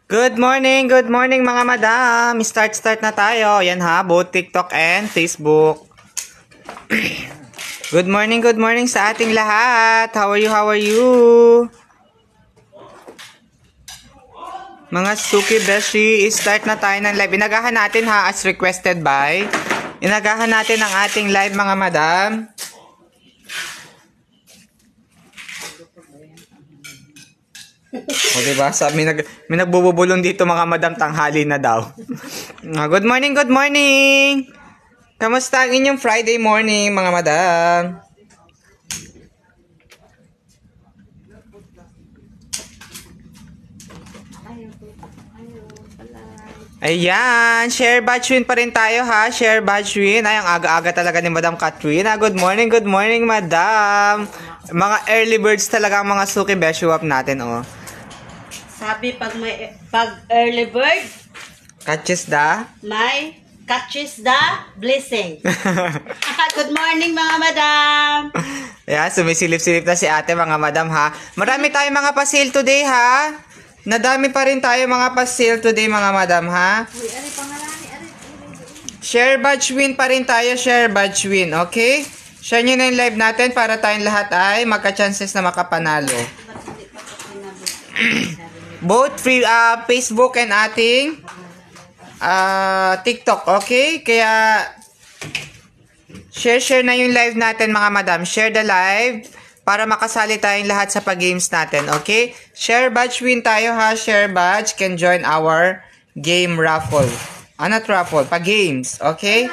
Good morning mga madam. Start na tayo. Yan ha, both TikTok and Facebook. Good morning sa ating lahat. How are you? Mga Suki Beshi, start na tayo ng live. Inagahan natin ha, as requested by. Inagahan natin ang ating live mga madam. O diba? May nagbubulong dito mga madam, tanghali na daw. Good morning. Kamusta ang inyong Friday morning mga madam? Ayan, share batch win pa rin tayo ha. Share batch win. Ay, ang aga-aga talaga ni Madam Katrina. Good morning madam. Mga early birds talaga ang mga Suki Beshuap natin, oh. Sabi pag early bird, Catches the? may catches the blessing. Good morning mga madam. Yeah, sumisilip-silip na si ate mga madam ha. Marami tayong mga pa-sale today ha. Nadami pa rin tayo mga pa-sale today mga madam ha. Share badge win pa rin tayo, share badge win, okay? Share nyo na yung live natin para tayong lahat ay magka-chances na makapanalo. Both free Facebook and ating TikTok, okay? Kaya share na yung live natin mga madam. Share the live para makasali tayong lahat sa pag-games natin, okay? Share badge win tayo ha. Share badge can join our game raffle. Not raffle, pag-games, okay?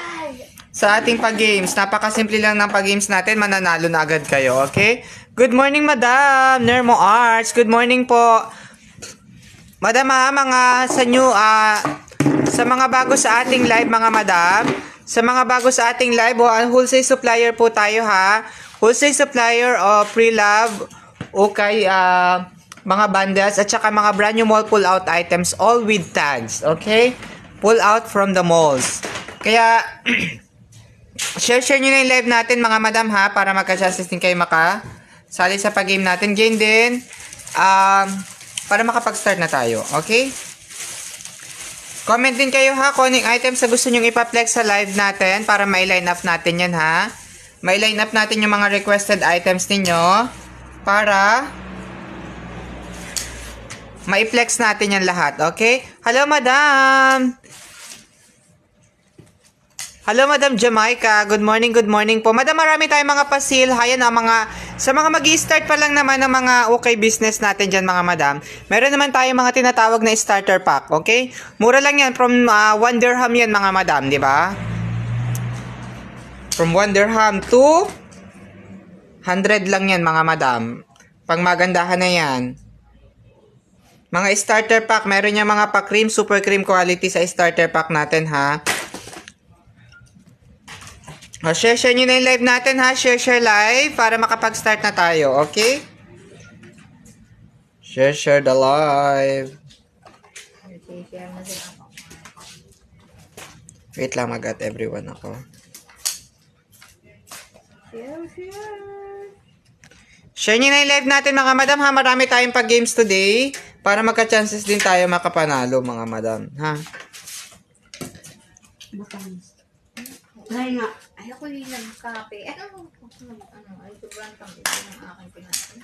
Sa ating pag-games, napakasimple lang ng pag-games natin, mananalo na agad kayo, okay? Good morning madam, Nermo Arts. Good morning po. Madam ha, mga sa new, sa mga bago sa ating live mga madam, sa mga bago sa ating live, wholesale supplier po tayo ha. Wholesale supplier of pre-love, okay, mga bundles, at saka mga brand new mall pull-out items, all with tags, okay? Pull out from the malls. Kaya, share nyo na yung live natin mga madam ha, para magka-chances din kayo makasali sa pag-game natin. Gain din, para makapag-start na tayo, okay? Comment din kayo ha kung anong items na gusto nyong ipa-flex sa live natin para ma-line up natin yan ha. Ma-line up natin yung mga requested items ninyo para ma-flex natin yan lahat, okay? Hello madam! Hello Madam Jamaica, good morning po. Madam, marami tayong mga pasil. Hayan sa mga mag-i-start pa lang naman ng mga okay business natin dyan mga madam. Meron naman tayong mga tinatawag na starter pack, okay? Mura lang yan, from 1 dirham yan mga madam, di ba? From 1 dirham to 100 lang yan mga madam. Pang magandahan na yan. Mga starter pack, meron yung mga pa-cream, super cream quality sa starter pack natin ha. Share nyo na yung live natin ha. Share live para makapag-start na tayo. Okay? Share the live. Wait lang, mag-at everyone ako. Share nyo na yung live natin mga madam ha. Marami tayong pag-games today para magka-chances din tayo makapanalo mga madam. Ha? Ay nga. Ay, ako yung nagkape. Ay, sobrang tamis ng aking pinasin.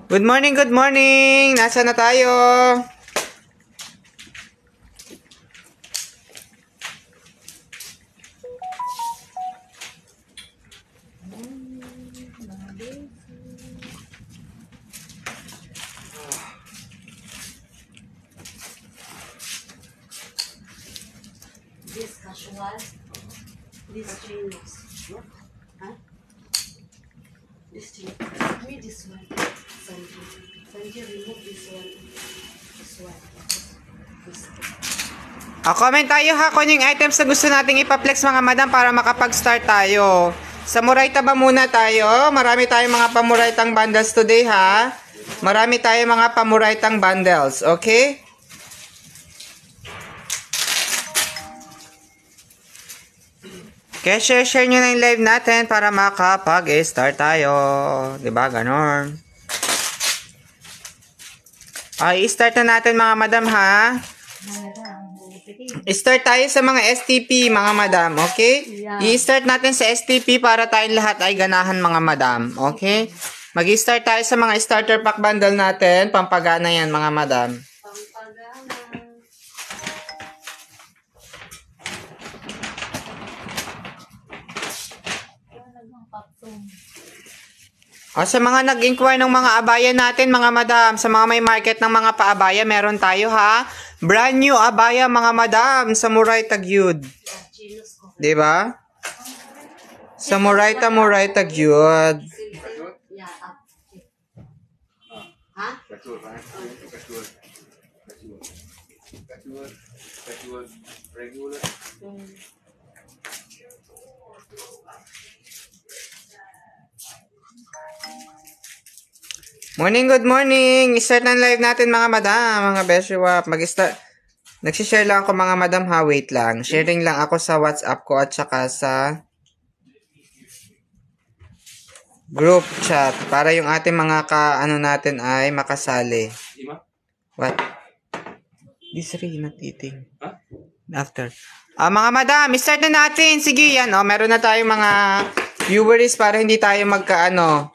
Good morning! Nasa na tayo? This casual, this jeans, huh? This jeans, give me this one, Sanji, remove this one, this one. Comment tayo ha kung yung items na gusto nating ipa-flex mga madam para makapag-start tayo. Sa Murayta ba muna tayo? Marami tayong mga pamuraytang bundles today ha. Marami tayong mga pamuraytang bundles, okay? Kaya share nyo na yung live natin para makapag-start tayo. Diba? Ganon. Okay, start na natin mga madam ha. Start tayo sa mga STP mga madam. Okay? I-start natin sa STP para tayong lahat ay ganahan mga madam. Okay? Mag-start tayo sa mga starter pack bundle natin. Pampagana yan mga madam. O, sa mga nag-inquire ng mga abaya natin, mga madam, sa mga may market ng mga paabaya, meron tayo ha. Brand new abaya, mga madam, Samurai Tagyud. Diba? Samurai Tagyud. Morning, good morning. Start ng live natin mga madam, mga beshiwap. Mag-start. Nagsishare lang ako mga madam ha, wait lang. Sharing lang ako sa WhatsApp ko at saka sa group chat para yung ating mga ano natin ay makasali. What? This ray not eating. After. Mga madam, start na natin. Sige yan, meron na tayong mga viewers para hindi tayo magkaano.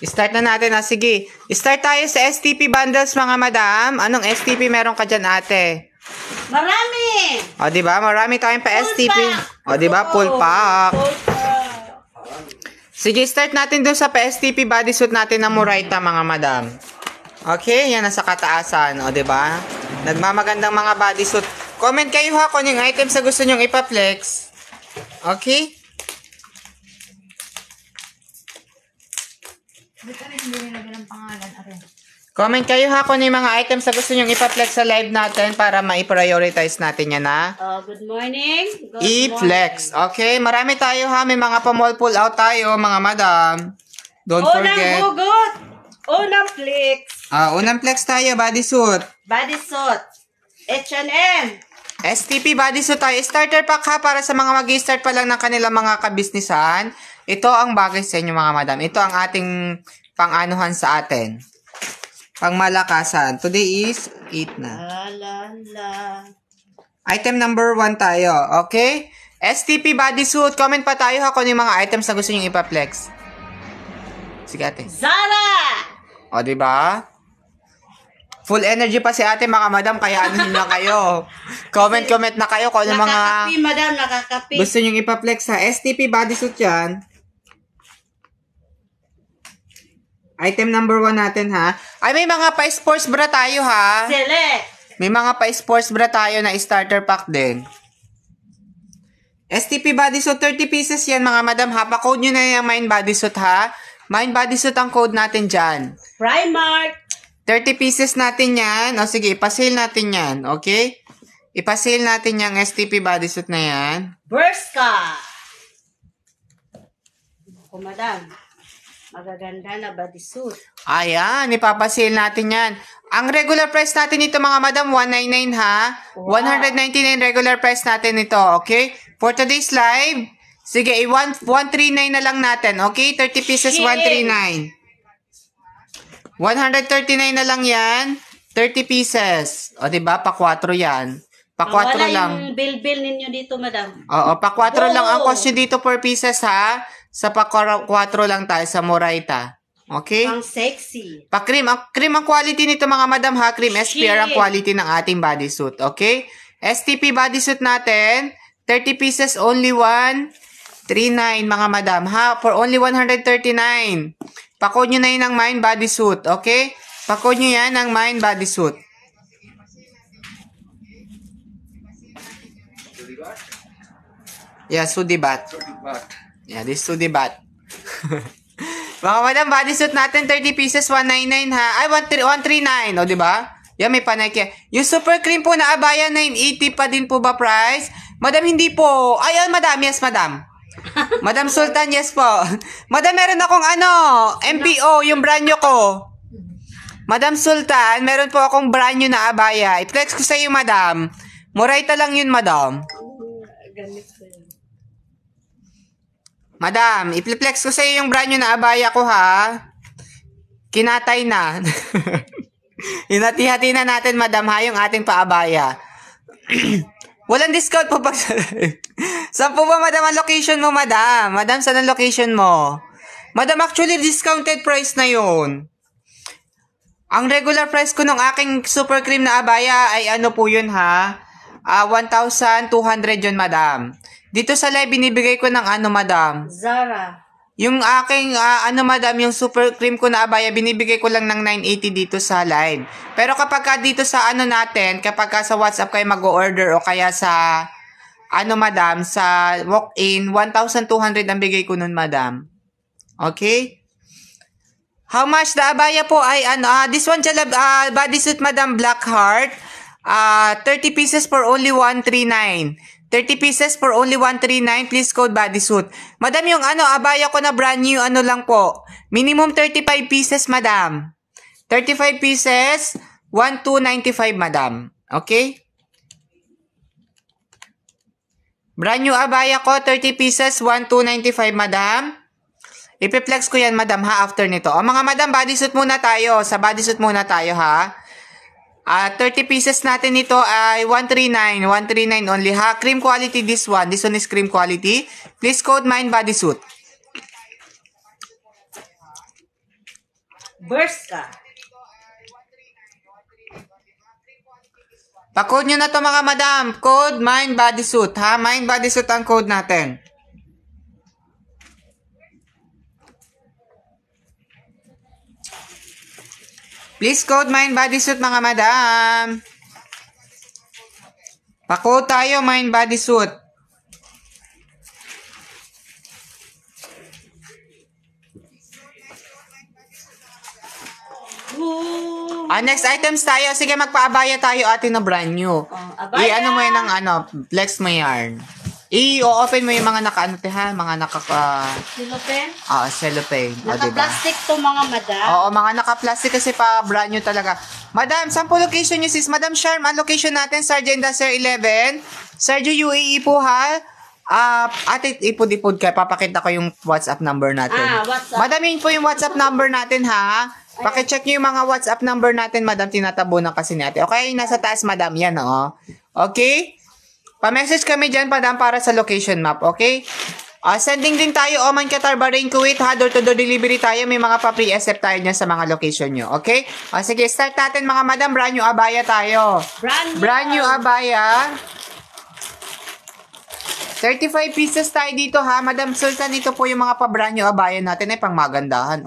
Start na natin na. Sige. Start tayo sa STP bundles mga madam. Anong STP meron ka dyan ate? Marami! O diba? Marami tayong pa STP. O diba? Full pack. Sige, start natin dun sa pa STP bodysuit natin na Murayta mga madam. Okay? Yan nasa kataasan. O diba? Nagmamagandang mga bodysuit. Comment kayo ha kung yung items na gusto nyong ipa-flex. Okay? Comment kayo ha kung yung mga items na gusto nyong ipa-flex sa live natin para ma-prioritize natin yan ha. Good morning. I-flex. Okay, marami tayo ha. May mga pa-mall pull out tayo mga madam. Don't forget. Unang hugot. Unang flex. Unang flex tayo, bodysuit. Bodysuit. H&M. STP bodysuit tayo. Starter pack ha para sa mga mag-start pa lang ng kanilang mga kabisnisan. Ito ang bagay sa inyo mga madam. Ito ang ating pang-anuhan sa atin. Pang-malakasan. Today is 8 na. Item number 1 tayo. Okay? STP bodysuit. Comment pa tayo ha kung yung mga items na gusto nyo ipa-flex. Sige ate. Zara! O, diba? Full energy pa si ate mga madam. Kaya anuhin na kayo. Comment na kayo kung yung mga Nakakapi, madam. Nakakapi. gusto nyo ipa-flex ha. STP bodysuit yan. Item number 1 natin ha. Ay, may mga pa-sports bra tayo ha. Select. May mga pa-sports bra tayo na starter pack din. STP bodysuit, 30 pieces yan mga madam ha. Pa-code nyo na yung Mind bodysuit ha. Mind bodysuit ang code natin dyan. Primark. 30 pieces natin yan. O sige, ipasale natin yan. Okay? Ipasale natin yung STP bodysuit na yan. Berska. Ako, madam. Magaganda na bodysuit. Ayan, ipapasale natin yan. Ang regular price natin ito mga madam, 199 ha. Wow. 199 regular price natin ito, okay? For today's live, sige, 139 na lang natin, okay? 30 pieces, 139. 139 na lang yan. 30 pieces. O, diba? Pa 4 yan. Pa 4 Wala lang. yung bill ninyo dito, madam. Oo, pa 4 lang ang cost nyo dito per pieces ha. Sa pa 4 lang tayo sa Murayta. Okay? Ang sexy. Pa cream. Cream ang quality nito mga madam ha. Cream SPR ang quality ng ating bodysuit. Okay? STP bodysuit natin. 30 pieces, only 139 mga madam ha. For only 139. Pa-code nyo na yun ng Mind bodysuit. Okay? Pa-code nyo yan ng Mind bodysuit. Yeah, Sudibat. Yeah, this Sudibat. Mga madam, bodysuit natin, 30 pieces, 199 ha. Ay, 139, o diba? Yan, may panay. Yung super cream po na abaya, 980 pa din po ba price? Madam, hindi po. Ay, madam, yes, madam. Madam Sultan, yes po. Madam, meron akong MPO, yung brand nyo ko. Madam Sultan, meron po akong brand new na abaya. I-flex ko sa iyo, madam. Moraita lang yun, madam. Gamit ko yun. Madam, ipiplex ko sa'yo yung brand new na abaya ko, ha? Kinatay na. Hinati-hati na natin, madam, ha, yung ating paabaya. Walang discount po pag saan po ba, madam, ang location mo, madam? Madam, saan ang location mo? Madam, actually, discounted price na yun. Ang regular price ko ng aking super cream na abaya ay ano po yun, ha? 1,200 yun, madam. Dito sa live, binibigay ko ng ano, madam? Zara. Yung aking, madam, yung super cream ko na abaya, binibigay ko lang ng 980 dito sa live. Pero kapag ka dito sa ano natin, kapag ka sa WhatsApp kayo mag-order o kaya sa, madam, sa walk-in, 1,200 ang bigay ko nun, madam. Okay? How much the abaya po ay, this one, bodysuit, madam, black heart. 30 pieces for only 139. 30 pieces for only 139. Please code bodysuit. Madam, yung abaya ko na brand new, lang po. Minimum 35 pieces, madam. 35 pieces, 1,295, madam. Okay? Brand new abaya ko, 30 pieces, 1,295, madam. Ipiplex ko yan, madam, ha, after nito. O, mga madam, bodysuit muna tayo. Sa bodysuit muna tayo, ha. 30 pieces natin ito ay 139. 139 only, ha. Cream quality, this one. This one is cream quality. Please code mine bodysuit. Berska. Pa-code nyo na to, mga madam. Code mine bodysuit, ha. Mine bodysuit ang code natin. Please code mine bodysuit, mga madam. Pa-code tayo, mine bodysuit. Next items tayo. Sige, magpaabaya tayo atin na brand new. Abaya. I-ano mo yan ng flex mo yarn. I-open mo yung mga mga Silopen? cellophane. Naka-plastic to, mga madam. Oo, mga naka-plastic kasi pa brand new talaga. Madam, saan po location nyo, sis? Madam Sharm, ang location natin, Sergeant Dasser 11. Sergio UAE po, ha? Ate, ipod-ipod ka. Papakita ko yung WhatsApp number natin. WhatsApp. Madam, yun po yung WhatsApp number natin, ha? Pakicheck nyo yung mga WhatsApp number natin, madam. Tinatabunan kasi ni ate. Okay, nasa taas, madam. Yan, Okay? Pa-message kami dyan, madam, para sa location map. Okay? Sending din tayo, Oman, Qatar, Bahrain, Kuwait, ha? Door-to-door delivery tayo. May mga pa-pre-accept tayo dyan sa mga location nyo. Okay? Sige, start natin, mga madam. Brand new abaya tayo. Brand new abaya. 35 pieces tayo dito, ha? Madam Sultan, ito po yung mga pa-brand new abaya natin. Ay, pang magandahan,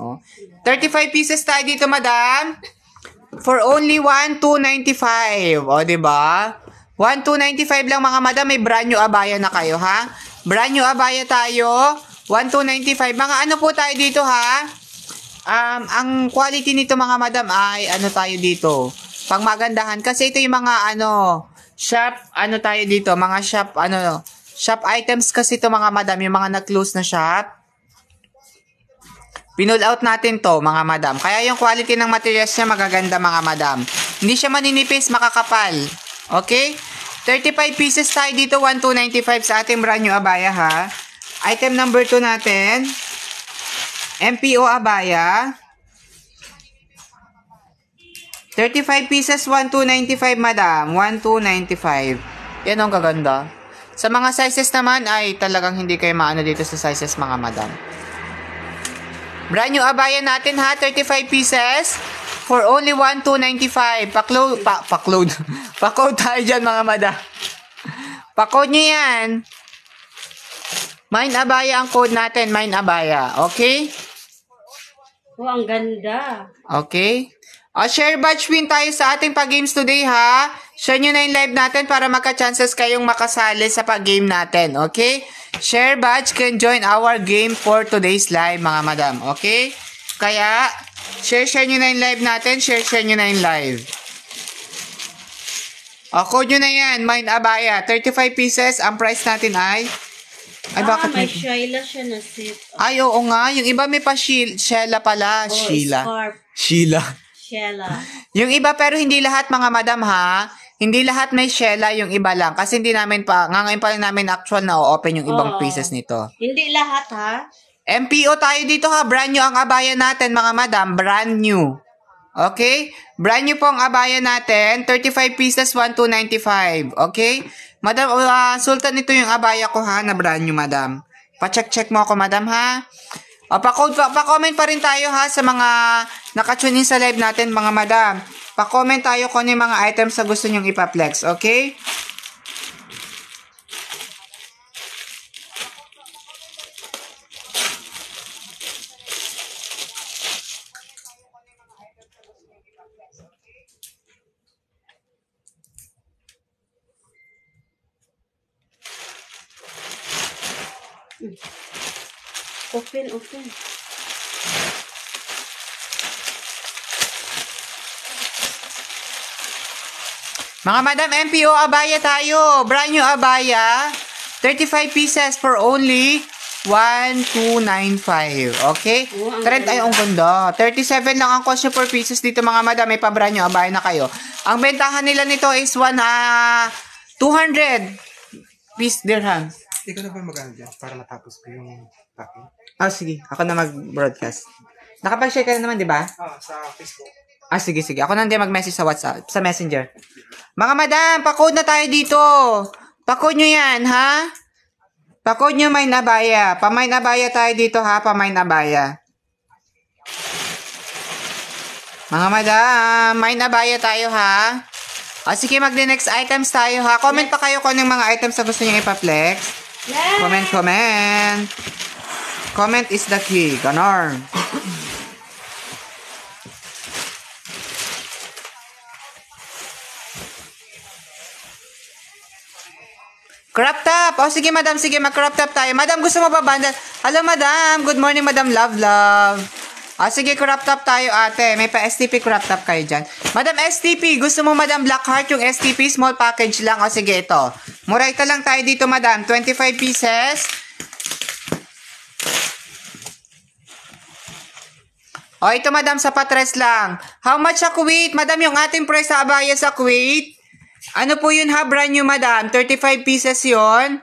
35 pieces tayo dito, madam. For only 1,295. Diba? 1,295 lang, mga madam. May brand new abaya na kayo, ha? Brand new abaya tayo. 1,295. Mga ano po tayo dito, ha? Ang quality nito, mga madam, ay tayo dito. Pang magandahan. Kasi ito yung mga, shop, tayo dito. Mga shop, shop items kasi ito, mga madam. Yung mga nag-close na shop. Pinull out natin to, mga madam. Kaya yung quality ng materials niya magaganda, mga madam. Hindi siya maninipis, makakapal. Okay? 35 pieces tayo dito, 1,295 sa ating brand new abaya, ha? Item number 2 natin. MPO abaya. 35 pieces, 1,295, madam. 1,295. Yan ang kaganda. Sa mga sizes naman ay talagang hindi kayo maano dito sa sizes, mga madam. Brand new abaya natin, ha? 35 pieces for only 1,295. Pa-code. Pa-code tayo dyan, mga madam. Pa-code nyo yan. Mine abaya ang code natin. Mine abaya. Okay? Ang ganda. Okay? Share badge win tayo sa ating pag-games today, ha? Share nyo na yung live natin para magka-chances kayong makasali sa pag-game natin. Okay? Share badge can join our game for today's live, mga madam. Okay? Kaya, share nyo na yung live natin. Share nyo na yung live. Code nyo na yan. Mine abaya. 35 pieces. Ang price natin ay... bakit may Sheila siya na set. Ay, oo nga. Yung iba may pa Sheila pala. Sheila. Scarf. Sheila. Sheila. Yung iba, pero hindi lahat, mga madam, ha? Hindi lahat may Sheila, yung iba lang. Kasi hindi namin pa, ngayon pa lang namin actual na open yung ibang Oo. pieces nito. Hindi lahat, ha? MPO tayo dito ha. Brand new ang abaya natin, mga madam. Brand new. Okay? Brand new po ang abaya natin. 35 pieces, 1,295. Okay? Madam, Sultan, ito yung abaya ko ha, na brand new, madam. Pa-check mo ako, madam, ha? Pa-comment pa rin tayo ha sa mga nakatune in sa live natin, mga madam. Pa-comment tayo kung ano yung mga items na gusto nyong ipa-flex, okay? Open. Mga madam, MPO abaya tayo. Brand new abaya. 35 pieces for only 1,295. Okay? Oh, ang Trend ay ang ganda. 37 lang ang cost nyo per pieces dito, mga madam. May pa-brand new abaya na kayo. Ang bentahan nila nito is 200 piece dirhams. Ikaw na ba mag-ano dyan para matapos ko yung packing? Sige. Ako na mag-broadcast. Nakapag-share ka na naman, di ba? Sa Facebook. Sige. Ako na hindi mag-message sa WhatsApp, sa Messenger. Mga madam, pa-code na tayo dito. Pa-code nyo yan, ha? Pa-code nyo may nabaya. Pa-may nabaya tayo dito, ha? Pa-may nabaya. Mga madam, may nabaya tayo, ha? Sige, mag-next items tayo, ha? Comment pa kayo kung anong mga items na gusto nyo ipa-flex. Comment. Comment is the key. Ganon. Crop top. Sige, madam. Sige, mag-crop top tayo. Madam, gusto mo ba bundle? Hello, madam. Good morning, madam. Love. Sige, crop top tayo, ate. May pa-STP crop top kayo dyan. Madam, STP. Gusto mo, madam, black heart yung STP? Small package lang. Sige, ito. Murayta lang tayo dito, madam. 25 pieces. Ito, madam, sa patres lang. How much sa Kuwait? Madam, yung ating price sa abaya sa Kuwait. Ano po yun ha? Brand new, madam. 35 pieces yon.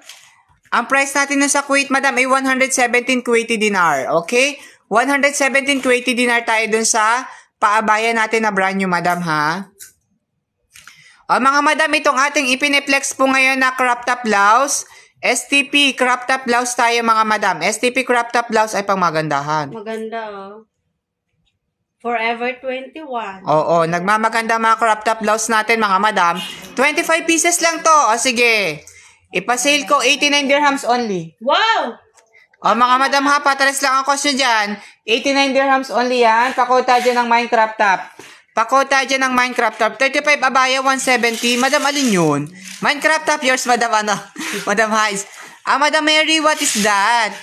Ang price natin na sa Kuwait, madam, ay 117 Kuwaiti dinar. Okay? 117 Kuwaiti dinar tayo dun sa paabaya natin na brand new, madam, ha? Mga madam, itong ating ipineplex po ngayon na crop top blouse. STP crop top blouse tayo, mga madam. STP crop top blouse ay pang magandahan. Maganda, oh. Forever 21. Oo, nagmamaganda mga crop top blouse natin, mga madam. 25 pieces lang to. Sige. Ipa-sale ko 89 dirhams only. Wow! Mga madam ha, patres lang ang cost nyo dyan. 89 dirhams only yan. Pakota dyan ng Minecraft top. Pakota dyan ng Minecraft top. 35 abaya, 170. Madam, alin yun? Minecraft top, yours, madam, ano? Madam Heiss. Madam Mary, what is that?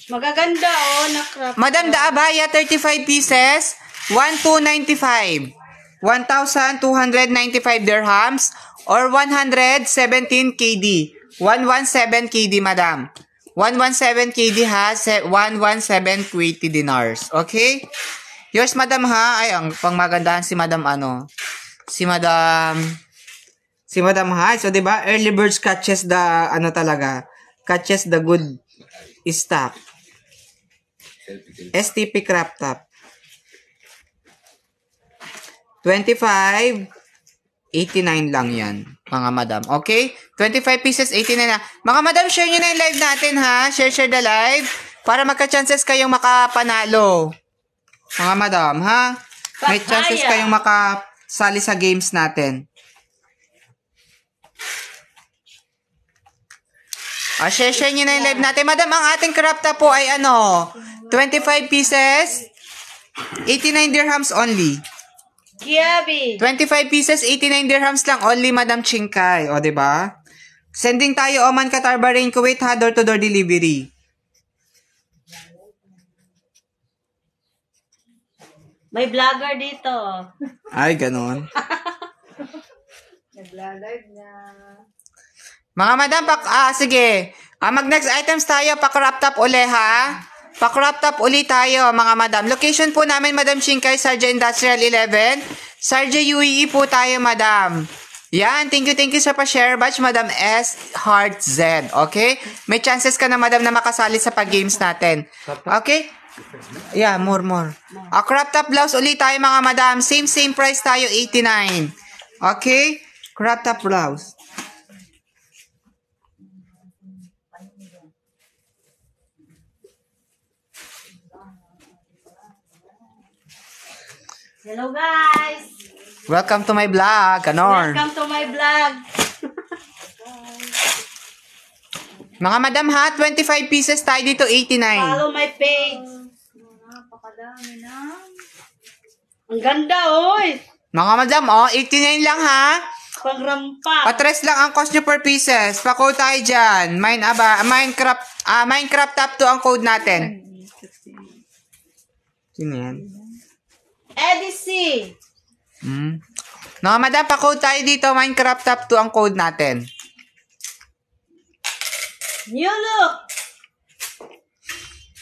Magaganda, oh, na crop. Madam, the abaya, 35 pieces, 1,295. 1,295 dirhams or 117 KD. 117 KD, madam. 117 KD ha, 117 Kuwaiti dinars. Okay? Yours, madam, ha? Ay, ang pangmagandahan si madam, ano? Si madam ha. So, diba? Early birds catches the, ano talaga? Catches the good stock. STP crop top. 25, 89 lang yan, mga madam. Okay? 25 pieces, 89 na. Mga madam, share nyo na yung live natin, ha? Share the live para magka-chances kayong makapanalo. Mga madam, ha? May chances kayong makasali sa games natin. Share nyo na yung live natin. Madam, ang ating crop top po ay 25 pieces, 89 dirhams only. Giabi. 25 pieces, 89 dirhams lang only, Madam Chinkay. O, diba? Sending tayo Oman, Qatar, Bahrain, Kuwait, ha? Door-to-door delivery. May vlogger dito. Ay, ganun. Nagla-live na. Mga madam, sige. Mag-next items tayo, pa-crop top uli, ha? Pa-crop top uli tayo, mga madam. Location po namin, Madam Chinkay, Sarja Industrial 11. Sarja UAE po tayo, madam. Yan, thank you sa pa-share batch, Madam S. Heart Z. Okay? May chances ka na, madam, na makasali sa pag-games natin. Okay? Yeah, more. Crop top blouse ulit tayo, mga madam. Same price tayo, 89. Okay? Crop top blouse. Hello guys! Welcome to my vlog, Kanor. Welcome to my vlog. Mga madam ha, 25 pieces tayo dito, 89. Follow my page. Napakadami na. Ang ganda, oy! Mga madam, 89 lang ha. Pangrampa. Patres lang ang cost nyo per pieces. Pa-code tayo dyan. Minecraft top 2 ang code natin. Sino yan? EDC. Mga madam, pa-code tayo dito. Minecraft top 2 ang code natin. New look.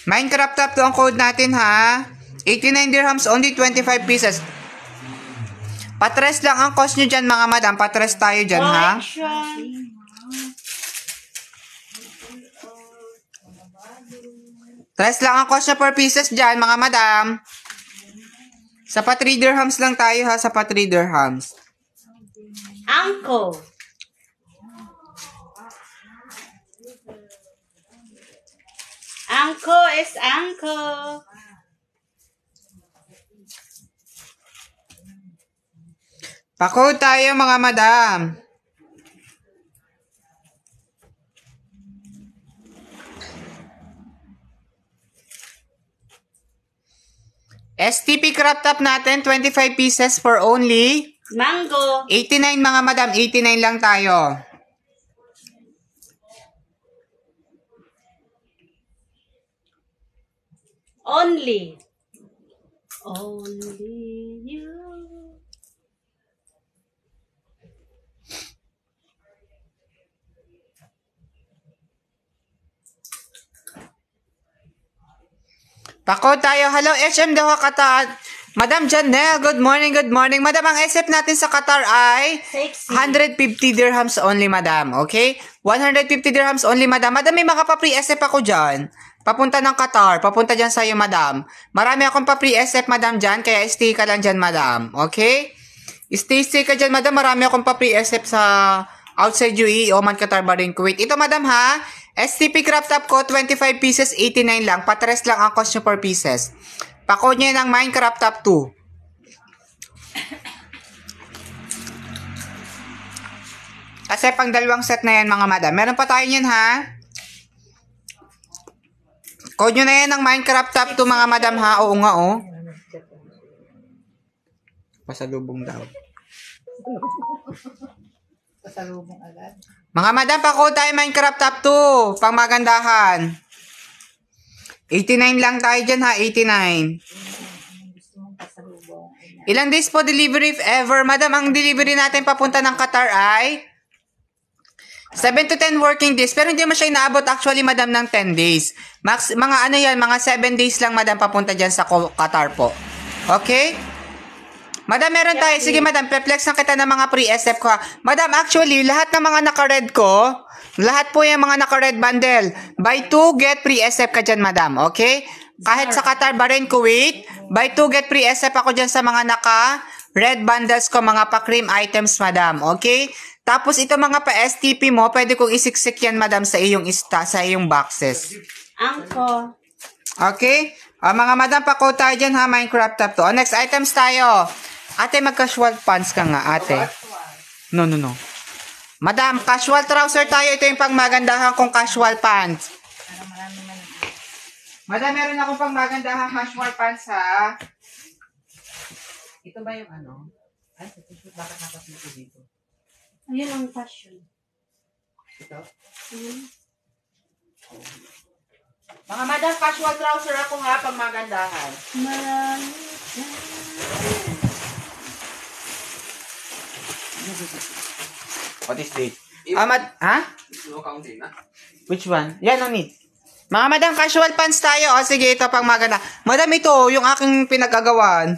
Minecraft top 2 ang code natin ha. 89 dirhams, only 25 pieces. Patres lang ang cost nyo dyan, mga madam. Patres tayo dyan ha. Collection. Tres lang ang cost nyo per pieces dyan, mga madam. Sa pa 3 dirhams lang tayo ha. Sa pa 3 dirhams. Anko. Anko is Anko. Pa-code tayo, mga madam. STP crop top natin, 25 pieces for only Mango. 89, mga madam. 89 lang tayo. Only. Only you. Pa-code tayo. Hello, HM Doha, Qatar. Madam Janelle, good morning. Madam, ang SF natin sa Qatar ay Sexy. 150 dirhams only, madam. Okay? 150 dirhams only, madam. Madam, may mga pa-free SF ako dyan. Papunta ng Qatar. Papunta dyan sa'yo, madam. Marami akong pa-free SF, madam, dyan. Kaya stay ka lang dyan, madam. Okay? Stay ka dyan, madam. Marami akong pa-free SF sa outside UAE, Oman, Qatar, Bahrain, Kuwait. Ito, madam, ha? STP crop top ko, 25 pieces, 89 lang. Patres lang ang cost nyo per pieces. Pa-code nyo ng Minecraft top 2. Kasi pang dalawang set na yan, mga madam. Meron pa tayo yan, ha? Code nyo na yan ng Minecraft top 2, mga madam, ha? Oo nga, oh. Pasalubong daw. Pasalubong agad. Mga madam, pa-code tayo Minecraft top 2. Pang magandahan. 89 lang tayo dyan, ha? 89. Gusto mong pasalubong. Ilang days po delivery if ever? Madam, ang delivery natin papunta ng Qatar ay 7 to 10 working days. Pero hindi mo siya inaabot actually, madam, ng 10 days. Max, mga ano yan, mga 7 days lang, madam, papunta dyan sa Qatar po. Okay? Madam, meron tayo. Sige, madam, perplex na kita ng mga pre-SF ko. Madam, actually, lahat ng mga naka-red ko, lahat po yung mga naka-red bundle. Buy 2, get pre-SF ka dyan, madam. Okay? Kahit sa Qatar, Bahrain, Kuwait, buy 2, get pre-SF ako dyan sa mga naka-red bundles ko, mga pa-cream items, madam. Okay? Tapos, ito mga pa-STP mo, pwede kong isiksik yan, madam, sa iyong sa iyong boxes. Anko. Okay? Mga madam, pa-code tayo dyan, ha? Minecraft top to. Next items tayo. Ate, mag-casual pants ka nga, ate. No. Madam, casual trouser tayo. Ito yung pang magandahan kong casual pants. Madam, meron akong pang magandahan casual pants, ha? Ito ba yung ano? Ay, bakit nakapito dito? Ayun ang fashion. Ito? Mga madam, casual trouser ako nga pang magandahan. What is this? Ha? No counting, na? Which one? Yan ang need. Mga madam, casual pants tayo. O sige, ito pang maganda. Madam, ito, yung aking pinagkagawan.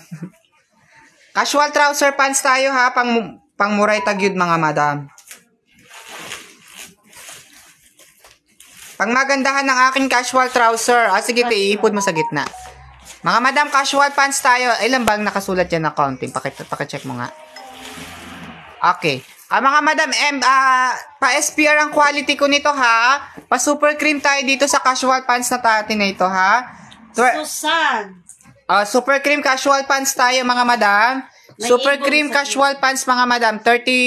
Casual trouser pants tayo ha, pang muray tagyud mga madam. Pang magandahan ng aking casual trouser. Sige, iipod mo sa gitna. Mga madam, casual pants tayo. Ilan bang nakasulat dyan na counting? Pakicheck mo nga. Okay. Mga madam, pa-SPR ang quality ko nito ha. Pa-super cream tayo dito sa casual pants na natin na ito ha. Susan. Super cream casual pants tayo mga madam. May Super ibon cream sa casual pants mga madam. 25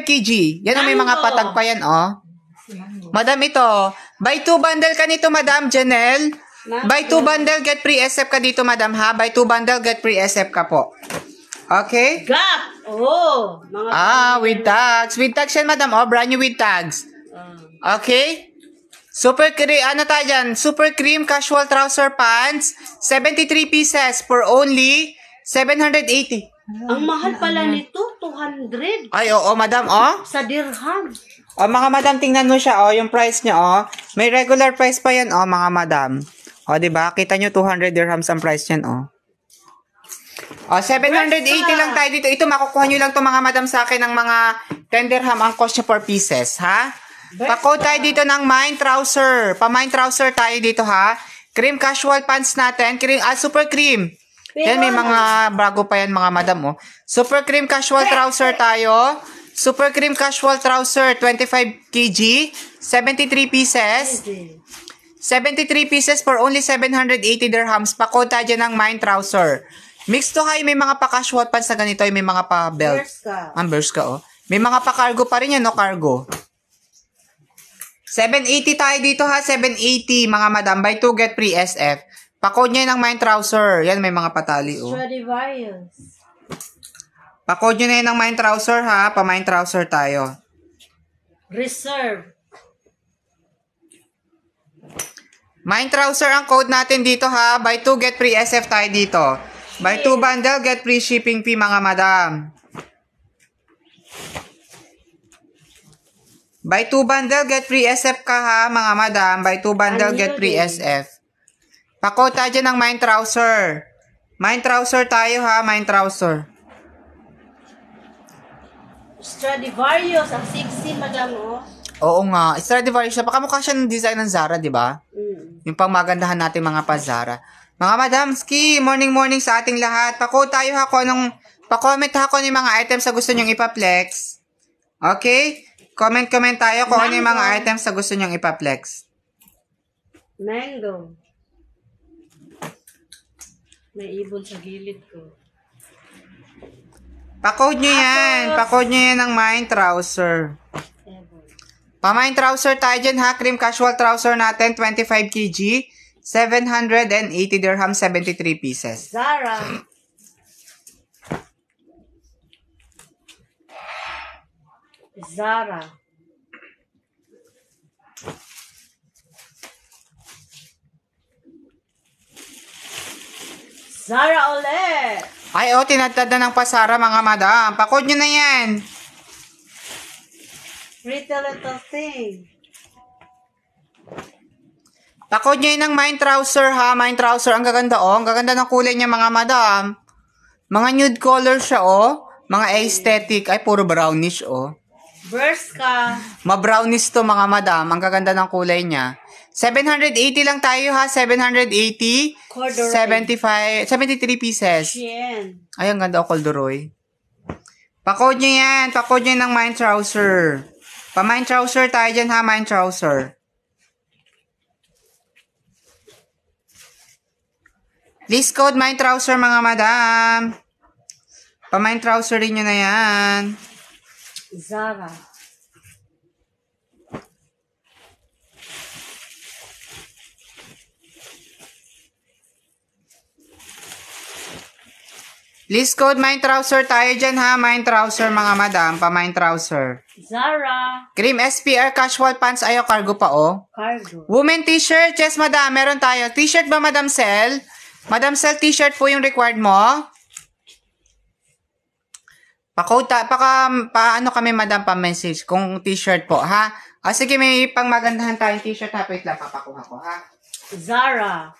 kg. Yan ang may mga Mango. patag pa yan Madam ito. Buy 2 bundle ka nito madam Janelle. Buy 2 bundle get free SF ka dito madam ha. Buy 2 bundle get free SF ka po. Okay? Gap. Oh. Mga With tags. With tags yan madam. Brand new with tags. Okay? Super cream, tayo dyan? Super cream casual trouser pants, 73 pieces for only 780. Ang mahal pala nito, 200. Ay, oo, madam, Sa dirham. Mga madam, tingnan mo siya, yung price niya, May regular price pa yan, mga madam. Diba? Kita nyo, 200 dirhams ang price yan, 780 lang tayo dito. Ito, makukuha nyo lang to mga madam sa akin ng mga 10 dirham ang cost niya per pieces, ha? Pa-code tayo dito ng mine trouser. Pa-mine trouser tayo dito ha. Cream casual pants natin. Super cream. Yan, may mga bago pa yan mga madam Super cream casual trouser tayo. Super cream casual trouser, 25 kg. 73 pieces. 73 pieces for only 780 dirhams. Pa-code tayo dyan ng mine trouser. Mix to high, may mga pa-casual pants na ganito. May mga pa-belt. Berska May mga pa-cargo pa rin yan, cargo. 780 tayo dito ha, 780 mga madam. Buy 2 get free SF. Pa-code nyo ng mine trouser. Yan, may mga patali Stradivarius. Pa-code nyo na yun ng mine trouser ha. Pa-mine trouser tayo. Reserve. Mine trouser ang code natin dito ha. Buy 2 get free SF tayo dito. Buy 2 bundle get free shipping fee mga madam. Buy 2 bundle, get free SF ka ha, mga madam. Buy 2 bundle, get free SF. Pa-code tayo dyan ng mine trouser. Mine trouser tayo ha, mine trouser. Stradivarius, ang sexy madam Oo nga, Stradivarius siya. Baka mukha siya ng design ng Zara, di ba? Yung pang magandahan natin mga pa-Zara. Mga madam, morning sa ating lahat. Pa-code tayo ha pa-comment ha kung yung mga items sa gusto nyong ipa-flex. Okay? Comment tayo kung ano yung mga items na gusto nyong ipa-flex. Mango. May ibon sa gilid ko. Pa-code nyo yan. Pa-code nyo yan ng mine trouser. Pa-mine trouser tayo dyan ha. Cream casual trouser natin. 25 kg. 780 dirham. 73 pieces. Zara. Zara ulit. Ay, tinatad na ng pasara mga madam. Pa-code nyo na yan. Pretty little thing. Pa-code nyo yun ng mine trouser ha. Mine trouser. Ang gaganda Ang gaganda ng kulay niya mga madam. Mga nude color siya Mga aesthetic. Ay, puro brownish Berska. Ma-brownish to mga madam. Ang gaganda ng kulay niya. 780 lang tayo ha. 780. Corduroy. 73 pieces. Chien. Ay, ang ganda corduroy. Pa-code nyo yan. Pa-code nyo ng mine trouser. Pa-mine trouser tayo dyan ha. Mine trouser. Please code mine trouser mga madam. Pa-mine trouser rin nyo na yan. Zara. Please code mine trouser tayo dyan ha. Mine trouser mga madam. Pa-mine trouser. Zara. Cream SPR casual pants. Ayaw cargo pa Cargo. Women t-shirt. Yes madam. Meron tayo. T-shirt ba Madam Sel? Madam Sel, t-shirt po yung required mo? Paano kami madam pa-message kung t-shirt po ha? Sige, may pang magandahan tayong t-shirt ha. Wait lang, papakuha ko ha. Zara.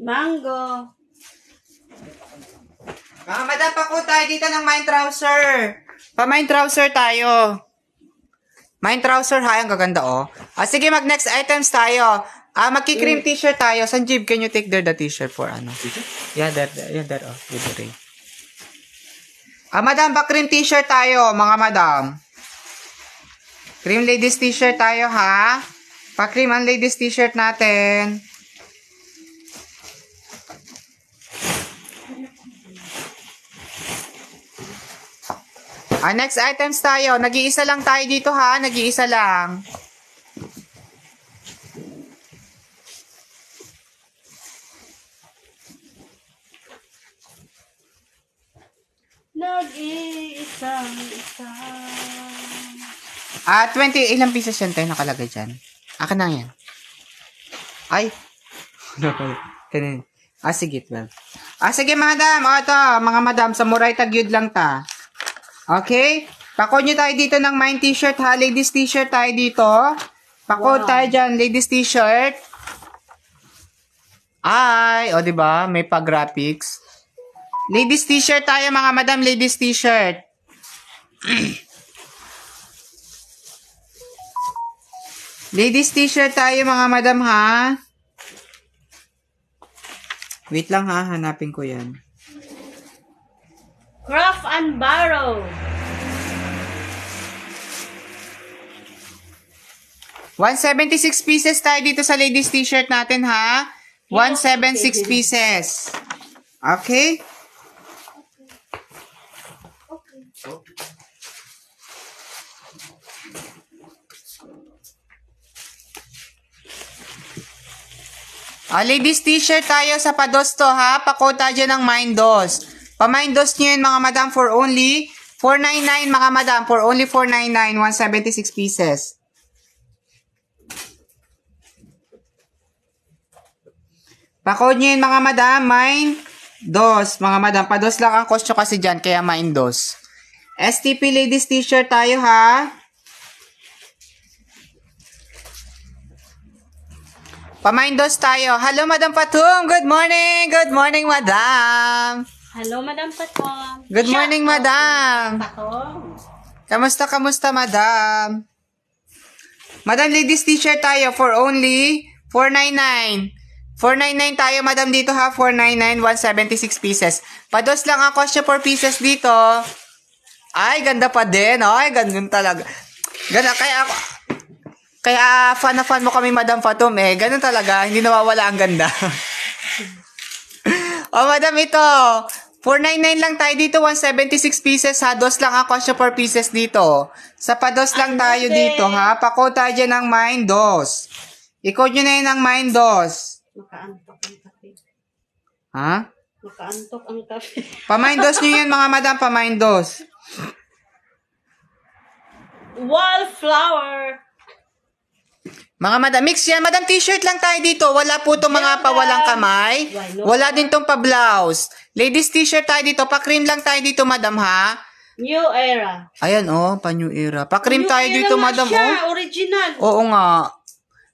Mango. Mga madam, pako tayo dito ng mine trouser. Pa-mine trouser tayo. Mine trouser, ha? Ang gaganda, oh. Sige, mag-next items tayo. Magki-cream t-shirt tayo. Sanjeev, can you take there the t-shirt for ano? Yeah, there, oh. With the ring. Madam, pa-cream t-shirt tayo, mga madam. Cream ladies t-shirt tayo, ha? Pa-cream ang ladies t-shirt natin. Next items tayo. Nag-iisa lang tayo dito, ha? Nag-iisa lang. Nag-iisang isa. 20, ilang pieces yan tayo nakalagay dyan? Akin na yan. Ay. Sige, 12. Sige, madam. Ito, mga madam, samurai tagyud lang ta. Okay? Pakod nyo tayo dito ng mine t-shirt, ha? Ladies t-shirt tayo dito. Pakod tayo dyan, ladies t-shirt. Ay, o, diba? May pa-graphics. Ladies t-shirt tayo, mga madam. Ladies t-shirt. Ladies t-shirt tayo, mga madam, ha? Wait lang, ha? Hanapin ko yan. Craft and Barrow. 176 pieces tayo dito sa ladies t-shirt natin, ha? 176 pieces. Okay? Ladies t-shirt tayo sa pados to, ha? Pakota dyan ng Mindos. Pa-Mindos nyo yun, mga madam, for only 499, mga madam. For only 499, 176 pieces. Pakod nyo yun, mga madam. Mindos, mga madam. Pados lang ang cost nyo kasi dyan, kaya Mindos. STP ladies t-shirt tayo, ha? Pa-Mindos tayo. Hello, Madam Patum. Good morning. Good morning, madam. Hello, Madam Patong. Good morning, madam. Patong. Kamusta, madam? Madam, ladies t-shirt tayo for only 499. 499 tayo, madam, dito, ha? 499, 176 pieces. Pados lang ang cost nyo 4 pieces dito. Ay, ganda pa din. Ay, ganun talaga. Ganda, kaya fan na fan mo kami, Madam Fatum, eh. Ganun talaga, hindi nawawala ang ganda. Madam, ito. 499 lang tayo dito, 176 pieces, ha? Dos lang ako siya 4 pieces dito. Sa pados lang tayo dito, ha? Pako tayo dyan ng Mindos. I-code nyo na yun ng Mindos. Makaantok ang kape. Ha? Makaantok ang kape. Pa-Mindos nyo yan, mga madam, pa-Mindos. Wallflower. Mga madam, mix yan. Madam, t-shirt lang tayo dito. Wala po itong mga pawalang kamay. Wala din itong pa-blouse. Ladies t-shirt tayo dito. Pa-cream lang tayo dito, madam, ha? New era. Ayan, pa-new era. Pa-cream New tayo era dito, nga madam, siya, original. Oo nga.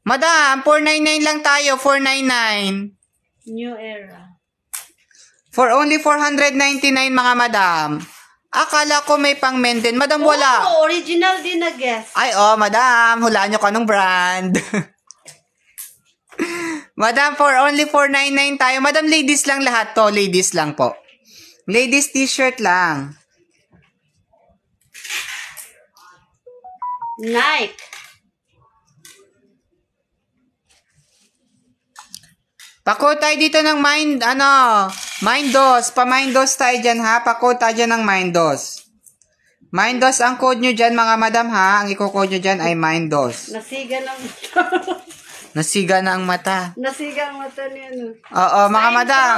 Madam, 499 lang tayo. 499. New era. For only 499, mga madam. Akala ko may pang men din. Madam, wala. Oo, original din na guess. Ay, madam. Hulaan nyo ka nung brand. Madam, for only 499 tayo. Madam, ladies lang lahat to. Ladies lang po. Ladies t-shirt lang. Nike. Pako tayo dito ng Mindos. Pa-Mindos tayo dyan, ha? Pako tayo dyan ng Mindos. Mindos ang code nyo dyan, mga madam, ha? Ang i-code nyo dyan ay Mindos. Nasiga ng Nasiga na ang mata. Nasiga ang mata niya, no? Oo, mga madam.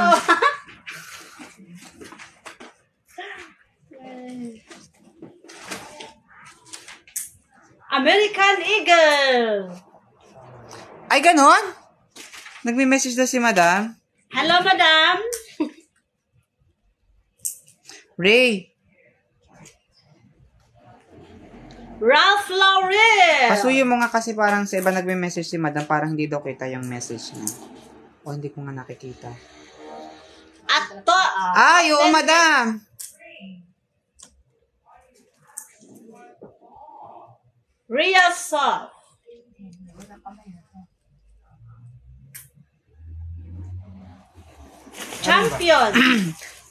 American Eagle. Ay, ganon? Nagme-message na si madam. Hello, madam. Ray, Ralph Lauren. pasuyo mo nga kasi parang sa iba nagme-message si madam, parang hindi daw kita yung message niya. O, hindi ko nga nakikita. Ato. Ay, oo, madam. Real soft. Champion.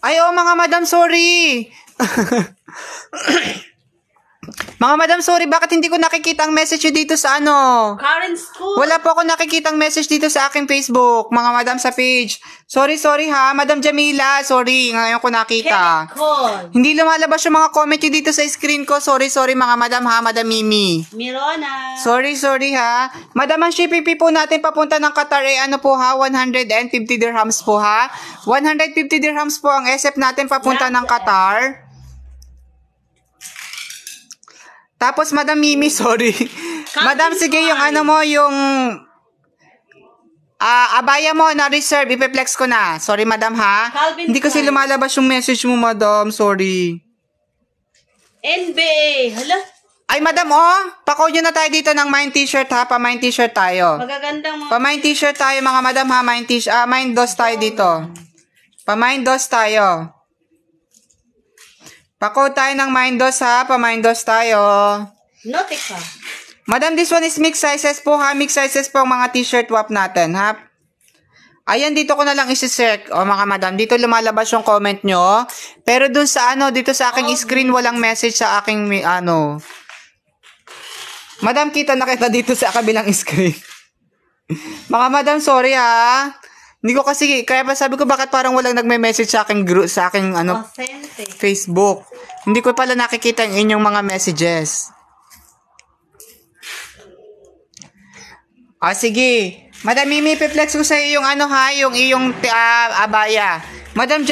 Ay, oo, mga madam, sorry. Mga madam, sorry, bakit hindi ko nakikita ang message nyo dito sa ano? Current school. Wala po ako nakikitang message dito sa aking Facebook, mga madam sa page. Sorry ha, Madam Jamila, sorry, ngayon ko nakita. Chemical. Hindi lumalabas yung mga comment nyo dito sa screen ko. Sorry, mga madam ha, Madam Mimi. Mirona. Sorry ha. Madam, ang shipping fee po natin papunta ng Qatar ay ano po ha, 150 dirhams po ha. 150 dirhams po ang SF natin papunta ng Qatar. Tapos, Madam Mimi, sorry. Madam, sige, yung ano mo, yung abaya mo na reserve, ipeplex ko na. Sorry, Madam, ha? Calvin Hindi kasi Klein. lumalabas yung message mo, Madam. Sorry. NBA. Hala. Ay, Madam, pa-code na tayo dito ng Mind T-shirt, ha? Pa-Mind T-shirt tayo. Magagandang mga... Pa-Mind T-shirt tayo, mga Madam, ha? Mind DOS tayo dito. Pa-Mind DOS tayo. Pa-code tayo ng Mind DOS, ha? Pa-Mind DOS tayo. Nautica. Madam, this one is mixed sizes po, ha? Mixed sizes po ang mga t-shirt wap natin, ha? Ayan, dito ko na lang isi-check. O, mga madam, dito lumalabas yung comment nyo. Pero dun sa dito sa aking screen, walang message sa aking, Madam, kita na kita dito sa kabilang screen. Mga madam, sorry, ha? Hindi ko kasi, kaya pa sabi ko, bakit parang walang nagme-message sa aking group, sa aking, Authentic. Facebook. Hindi ko pala nakikita yung inyong mga messages. Sige. Madam Mimi, piplex ko sa iyo yung yung iyong abaya. Madam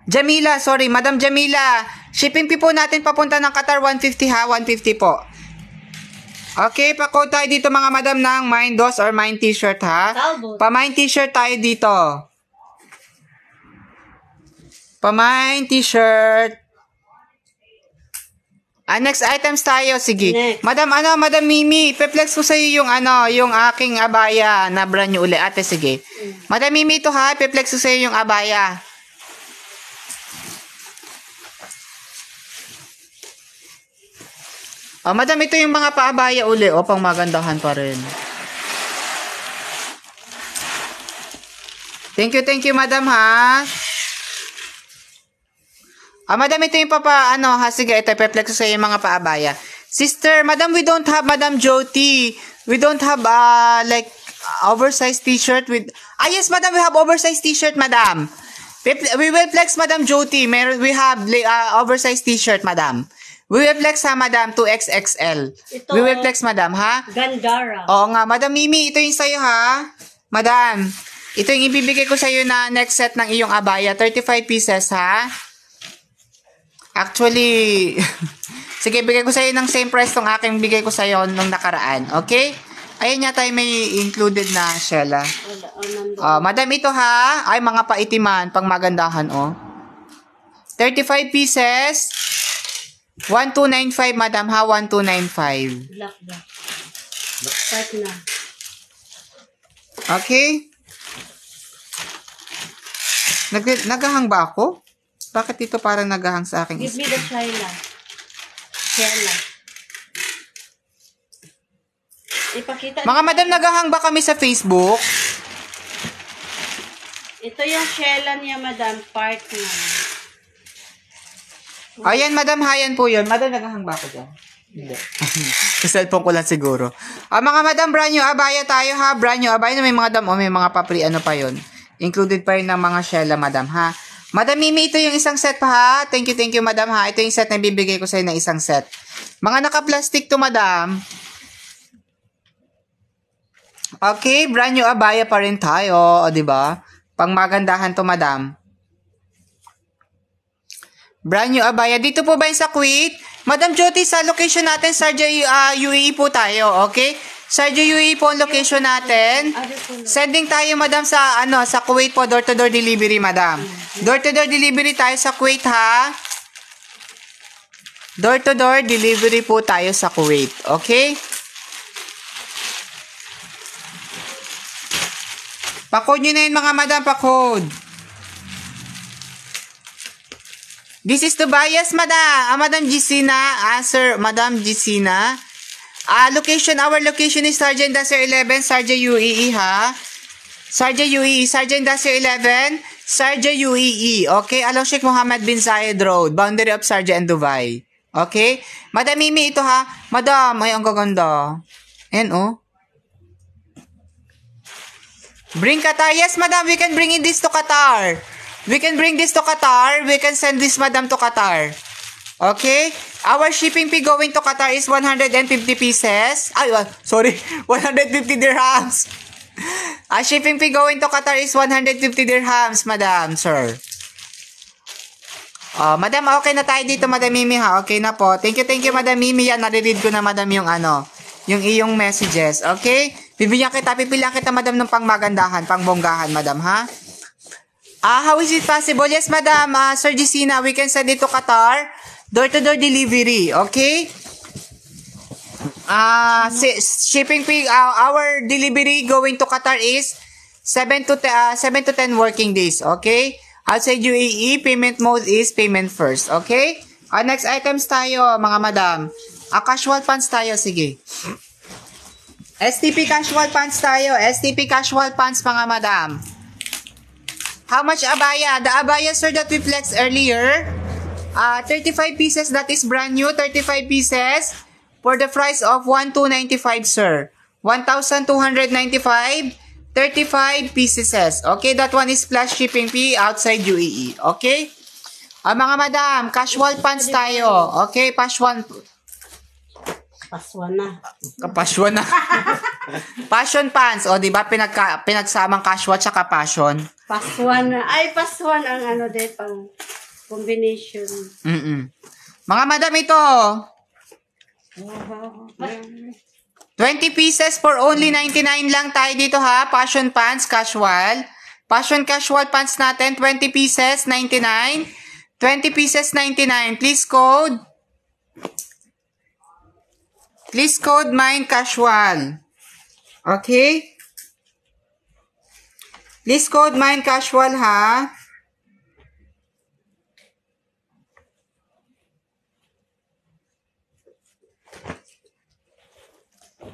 Jamila, sorry, Madam Jamila. Shipping fee po natin papunta ng Qatar 150 ha, 150 po. Okay, pa-code tayo dito mga madam ng Mind DOS or Mind T-shirt ha. Talbot. Pa-Mind T-shirt tayo dito. Pa-Mind T-shirt. Next items tayo, sige. Next. Madam Mimi, peplex ko sa iyo yung yung aking abaya na brand new uli. Ate, sige. Madam Mimi, ito ha, peplex ko sa iyo yung abaya. Madam, ito yung mga paabaya uli. Pang magandahan pa rin. Thank you, madam ha. Madam, ito yung sige, ito, peplex ko sa iyo yung mga paabaya. Sister, madam, we don't have, Madam Jyoti. We don't have, oversized t-shirt with, yes, madam, we have oversized t-shirt, madam. We will flex, Madam Jyoti. We have, oversized t-shirt, madam. We will flex, ha, madam, 2XXL. Ito, we will flex, madam, ha? Gandara. Oo nga, Madam Mimi, ito yung sa'yo, ha? Madam, ito yung ibibigay ko sa'yo na next set ng iyong abaya. 35 pieces, ha? Actually, sige, bigay ko sa'yo ng same price tong aking bigay ko sa'yo nung nakaraan. Okay? Ayan yata yung may included na Shella. Madam, ito ha. Ay, mga paitiman, pang magandahan, 35 pieces. 1295, madam ha. 1295. Black. Start na. Okay? Nagahang ba ako? Bakit ito parang nagahang sa akin? Give me the Shella. Ipakita. Mga madam, nagahang ba kami sa Facebook? Ito yung Shella niya, madam. Part na. Ayan, madam, hayan po yun. Madam, nagahang ba ako dyan? Hindi. Sa cellphone ko lang siguro. Mga madam, brand new abaya tayo ha. Brand new abaya na may mga dam may mga papri, pa yun. Included pa yun ng mga Shella, madam ha. Madam Mimi, ito yung isang set pa ha. Thank you, madam ha. Ito yung set na bibigay ko sa'yo na isang set. Mga naka-plastic to, madam. Okay, brand new abaya pa rin tayo. O, diba? Pang magandahan to, madam. Brand new abaya. Dito po ba yung sa Kuwait? Madam Jyoti, sa location natin, Sharjah, UAE po tayo. Okay? Sharjah, UAE po ang location natin. Sending tayo, madam, sa Kuwait po, door-to-door delivery, madam. Door-to-door delivery tayo sa Kuwait, ha? Door-to-door delivery po tayo sa Kuwait. Okay? Pa-code nyo na yun mga madam, pa-code. This is Tobias, madam. Madam Gisina. Sir, Madam Gisina. Our location is Sergeant Dasser 11, Sergeant UEE, ha? Sergeant UEE, Sergeant Dasser 11, Sergeant UEE. Okay? Along Sheikh Mohammed bin Zayed Road, boundary of Sergeant and Dubai. Okay? Madam Mimi, ito ha. Madam, ay, ang gaganda. Ayan, oh. Bring Qatar. Yes, madam, we can bring this to Qatar. We can bring this to Qatar. We can send this, madam, to Qatar. Okay? Our shipping fee going to Qatar is 150 pieces. Ay, sorry. 150 dirhams. Shipping fee going to Qatar is 150 dirhams, madam, sir. Madam, okay na tayo dito, Madam Mimi, ha? Okay na po. Thank you, Madam Mimi. Yan, nare-read ko na, madam, yung yung iyong messages. Okay? Pipilihan kita, madam, ng pangmagandahan, pangbonggahan, madam, ha? How is it possible? Yes, madam. Sir Gisina, we can send it to Qatar. Door-to-door delivery. Okay? Shipping fee, our delivery going to Qatar is 7 to 10 working days. Okay? Outside UAE, payment mode is payment first. Okay? Next items tayo, mga madam. Casual pants tayo, sige. STP casual pants tayo. STP casual pants, mga madam. How much abaya? The abaya, sir, that we flexed earlier, 35 pieces, that is brand new, 35 pieces, for the price of 1,295, sir. 1,295, 35 pieces. Okay, that one is plus shipping fee outside UAE. Okay? Mga madam, casual pants tayo. Okay, Paswan na. Passion pants. O, diba, pinagsamang casual tsaka passion. Paswan na. Ay, paswan ang pang combination. Mga madam, ito. 20 pieces for only 99 lang tayo dito, ha? Passion pants, casual. Passion casual pants natin, 20 pieces, 99. 20 pieces, 99. Please code. Please code mine casual. Okay? Please code mine casual, ha?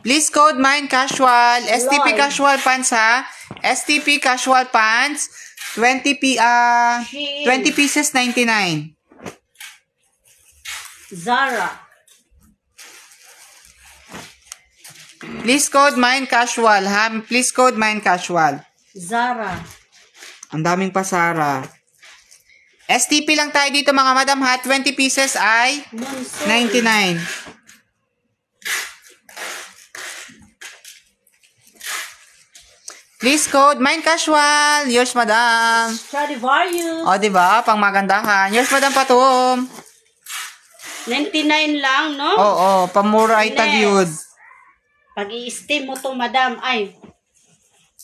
Please code mine casual. STP casual pants, ha? STP casual pants. 20 pieces, 99. Zara. Please code mine casual, ha? Please code mine casual. Zara. Ang daming pa, Zara. STP lang tayo dito, mga madam, ha? 20 pieces ay 99. Please code mine casual. Yours, madam. Stradivarius. O, diba? Pang magandahan. Yours, madam, Patum. 99 lang, no? Oo, pamura ay tagyud. Pag i-steam mo to, madam, ay,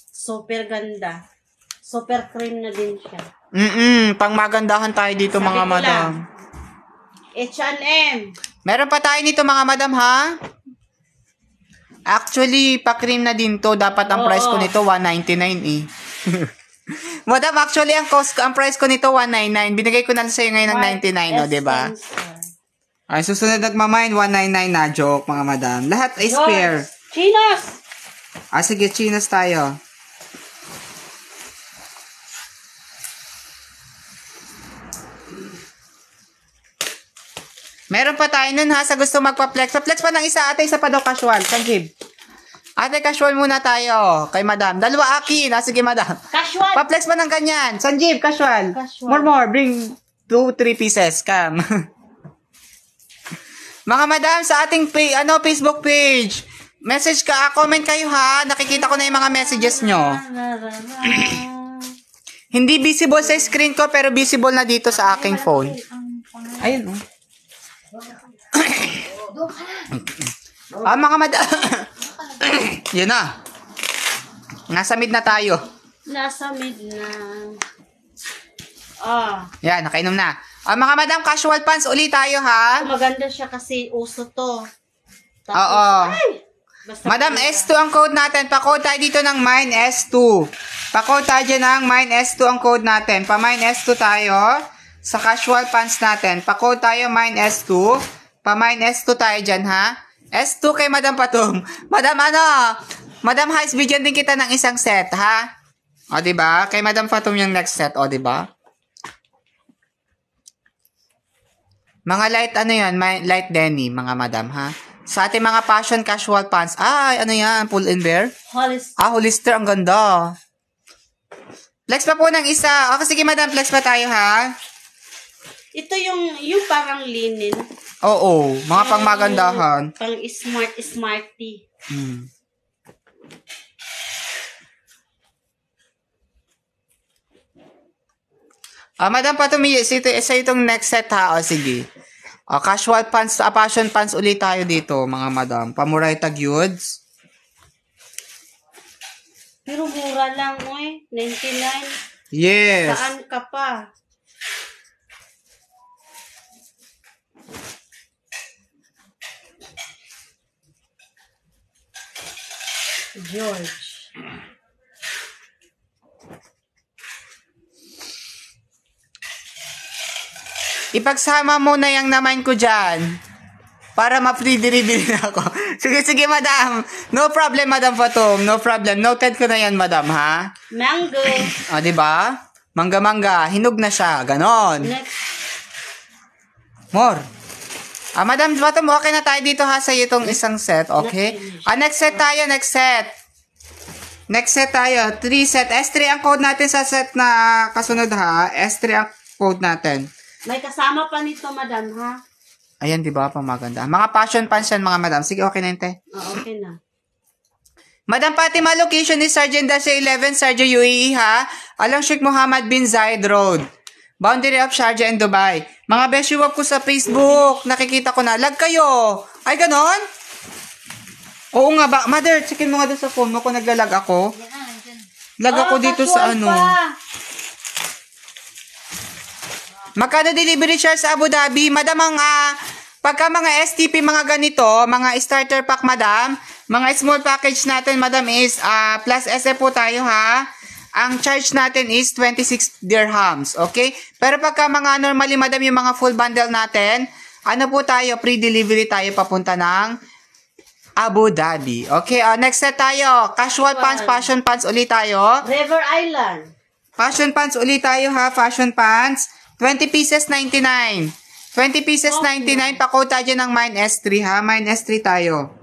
super ganda. Super cream na din siya. Pang magandahan tayo dito, Sabi mga ko madam. lang. H&M. Meron pa tayo nito, mga madam, ha? Actually, pa-cream na din to. Dapat ang price ko nito, 199 eh. Madam, actually, ang price ko nito, 199. Binigay ko na sa'yo ngayon ng 99, no, diba? Ay, susunod nagmamine, 199 na. Joke, mga madam. Lahat is fair. Chinos! Sige, chinos tayo. Meron pa tayo nun, ha, sa gusto magpa-flex. Pa-flex pa ng isa, ate, isa pa daw casual. Sanjib. Ate, casual muna tayo. Kay madam. Dalawa akin. Sige, madam. Casual. Pa-flex pa ng ganyan. Sanjib, casual. Casual. More. Bring 2-3 pieces. Come. Mga madam, sa ating Facebook page, message ka, comment kayo, ha. Nakikita ko na yung mga messages nyo. Hindi visible sa screen ko, pero visible na dito sa aking phone. Ayun, oh. Mga madam. Yun na. Nasa mid na tayo. Nasa mid na. Yan, nakainom na. Mga madam, casual pants ulit tayo, ha? Maganda siya kasi uso to. Tapos, Oo. ay! Basta Madam, pink S2 ang code natin. Pa-code tayo dito ng mine S2. Pa-code tayo dyan ng mine S2 ang code natin. Pa-mine S2 tayo sa casual pants natin. Pa-code tayo mine S2. Pa-mine S2 tayo dyan, ha? S2 kay Madam Patum. Madam, Madam Heights, bigyan din kita ng isang set, ha? O, diba? Kay Madam Patum yung next set, o, diba? Mga light, light denim, mga madam, ha? Sa ating mga fashion casual pants. Ay, ano yan? Pull and bear? Hollister. Hollister. Ang ganda. Flex pa po ng isa. Okay, sige madam. Flex pa tayo, ha? Ito yung parang linen. Oo. Mga pangmagandahan. Pang smarty. Hmm. Madam, patumi. Isa itong next set, ha? O, sige. Casual pants, fashion pants ulit tayo dito, mga madam. Pamuray tagyuds. Pero mura lang, oy. 99. Yes. Saan ka pa? George. Ipagsama mo na yung naman ko dyan. Para ma-free delivery na ako. Sige, madam. No problem, Madam Fatum. No problem. Noted ko na yan, madam, ha? Mango. Diba? Mangga-mangga. Hinog na siya. Ganon. Next. More. Madam Fatum, okay na tayo dito, ha? Sa itong isang set. Okay? Next set tayo. Next set tayo. 3 set. S3 ang code natin sa set na kasunod, ha? S3 ang code natin. May kasama pa nito, madam, ha? Ayan, di ba? Pamaganda. Mga fashion pants yan, mga madam. Sige, okay na yun, te. Okay na. Madam Fatima, location is Sergeant Dasha 11, Sarja UAE, ha? Along Sheikh Mohammed bin Zayed Road. Boundary of Sharjah and Dubai. Mga beshi wap ko sa Facebook. Nakikita ko na. Lag kayo. Ay, ganon? Oo nga ba? Mother, checkin mo nga doon sa phone mo kung naglalag ako. Lag ako dito sa ano. Magkano delivery charge sa Abu Dhabi? Madam, pagka mga STP, mga ganito, mga starter pack, madam, mga small package natin, madam, is plus SF po tayo, ha? Ang charge natin is 26 dirhams, okay? Pero pagka mga normally, madam, yung mga full bundle natin, ano po tayo, pre-delivery tayo papunta ng Abu Dhabi. Okay, next set tayo. Casual pants, fashion pants ulit tayo. River Island. Fashion pants ulit tayo, ha? Fashion pants. 20 pieces, 99. 20 pieces, 99. Pa-code tayo ng mine S3, ha? Mine S3 tayo.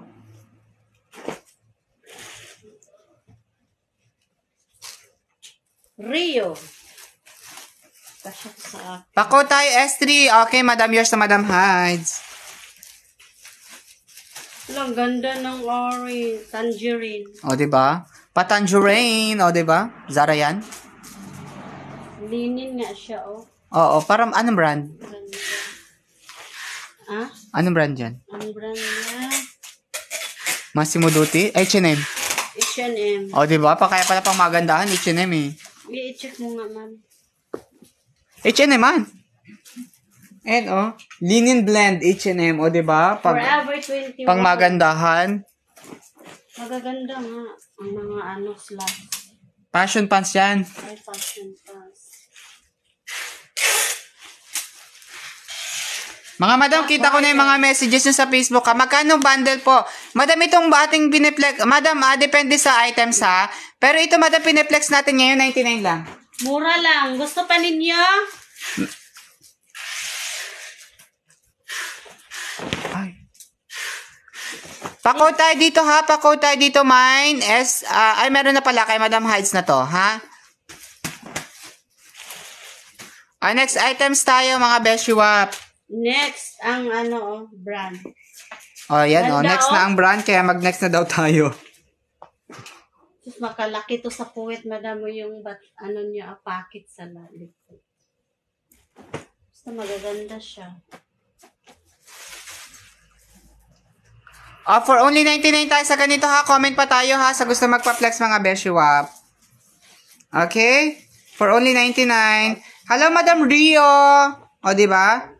Rio. Kasya sa akin. Pa-code tayo S3. Okay, madam, yours na Madam Hides. Ang ganda ng orange. Tangerine. O, diba? Pa-tangerine. O, diba? Zara yan? Linin nga siya, oh. Oo, parang anong brand? Ganda. Ah? Anong brand yan? Ang brand niya. Massimo Dutti? H&M. H&M. O, diba? Kaya pala pang magandahan, H&M eh. I-check mo nga, ma'am. H&M man. And linen blend H&M, o diba? Forever 21. Pang magandahan. Magaganda nga. Ang mga slot. Fashion pants yan. Ay, fashion pass. Mga madam, kita ko na yung mga messages nyo sa Facebook, ha? Magkano bundle po? Madam, itong ating piniplex, madam, depende sa items, ha? Pero ito, madam, piniplex natin ngayon, 99 lang. Mura lang. Gusto pa ninyo? Ay. Pa-code tayo dito, ha? Pa-code tayo dito, mine. Ay, meron na pala kay Madam Hides na to, ha? Next items tayo, mga beshiwap. Next, ang brand. Yan, Ganda, next na ang brand, kaya mag-next na daw tayo. Sus, makalaki to sa puwet, madam, mo yung niya, packet sa likod. Basta magaganda siya. For only 99 tayo sa ganito, ha? Comment pa tayo, ha? Sa gusto magpa-flex, mga beshiwap. Okay? For only 99. Hello, Madam Rio. O, diba?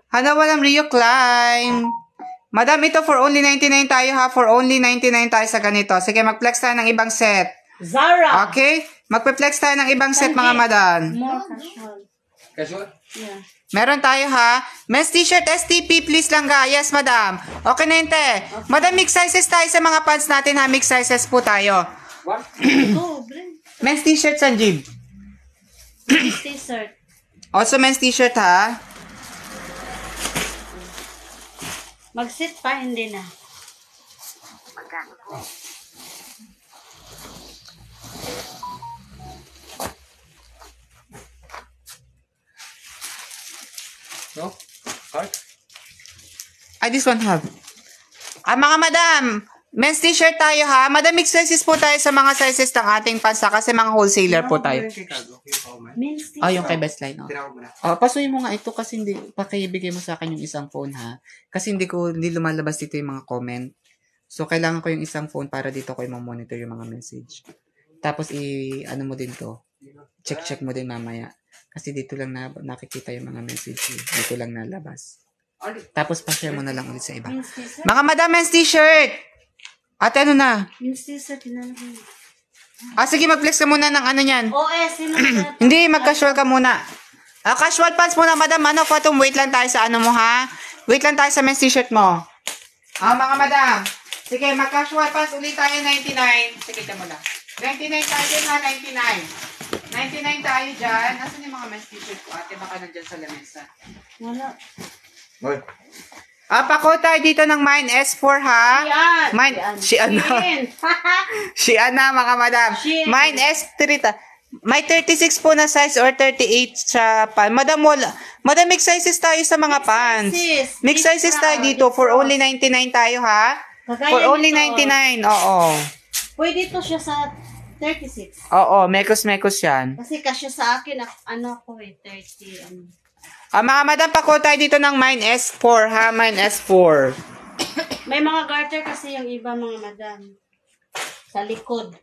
Hello, Madam Rio Klein. Madam, ito for only 99 tayo ha. For only 99 tayo sa ganito. Sige, mag-flex tayo ng ibang set. Zara. Okay? Magpe-flex tayo ng ibang set, mga madam. More casual. Casual? Yeah. Meron tayo ha. Men's t-shirt STP, please lang ga. Yes, madam. Okay na yun, te. Madam, mix sizes tayo sa mga pants natin ha. Mix sizes po tayo. What? Go, Bren. Men's t-shirt, Sanjeev. T-shirt. Also, men's t-shirt ha. Mag-sit pa, hindi na. No? Card? I this one have. Mga madam, men's t-shirt tayo ha. Madam, mix sizes po tayo sa mga sizes ng ating pants ha, kasi mga wholesaler po tayo. Okay, card. Okay, pa man. Men's Oh, yung kay Bestline, oh. Tinawag mo na. Pasuyin mo nga ito kasi hindi, pakibigay mo sa akin yung isang phone ha. Kasi hindi lumalabas dito yung mga comment. So, kailangan ko yung isang phone para dito ko i-monitor yung mga message. Tapos, ano mo din to. Check mo din mamaya. Kasi dito lang nakikita yung mga message. Dito lang nalabas. Tapos, pa-share mo na lang ulit sa iba. Men's t-shirt. Mga madam, men's t-shirt! Ate, ano na? Men's t-shirt, tinalagay. Sige, mag-flex ka muna ng ano yan. Sino na? Hindi, mag-casual ka muna. Casual pants muna, madam. Fatum, wait lang tayo sa ano mo, ha? Wait lang tayo sa men's t-shirt mo. Mga madam. Sige, mag-casual pants ulit tayo, 99. Sige, ka muna. 99 tayo din, ha? 99. 99 tayo dyan. Nasaan yung mga men's t-shirt ko, ate? Baka nandyan sa lamesa. Wala. Oy. Pako tayo dito ng Mine S4, ha? Yan. Mine, si ano? Si Ana, mga madam. Shein. Mine S3 ta. May 36 po na size or 38 sa pan. Madam, Madam, mix sizes tayo sa mga pants. Mix sizes tayo dito. For only 99 tayo, ha? Kagaya For only nito. 99. Oo. Pwede to siya sa 36. Oo, mekos-mekos yan. Kasi kasya sa akin, ano ako 30. Mga madam, pako tayo dito ng Mine S4, ha? Mine S4. May mga garter kasi yung iba, mga madam. Sa likod.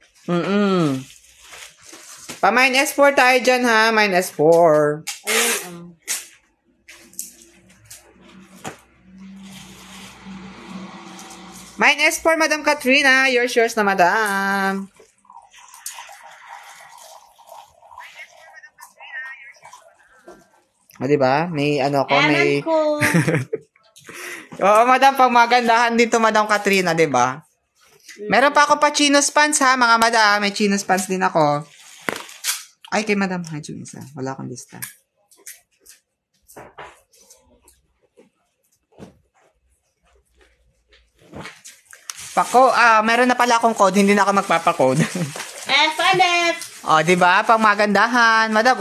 Mine S4 tayo dyan, ha? Mine S4. Ayun, Mine S4, Madam Katrina. Yours na, madam. Diba? May ano ko, may... ko. Oo, madam, pang magandahan dito, Madam Katrina, diba? Meron pa ako pa chinos pants, ha, mga madam. May chinos pants din ako. Ay, kay Madam Hajun isa. Wala akong lista. Pako, meron na pala akong code. Hindi na ako magpapakode. FNF! Diba? Pang magandahan. Madam,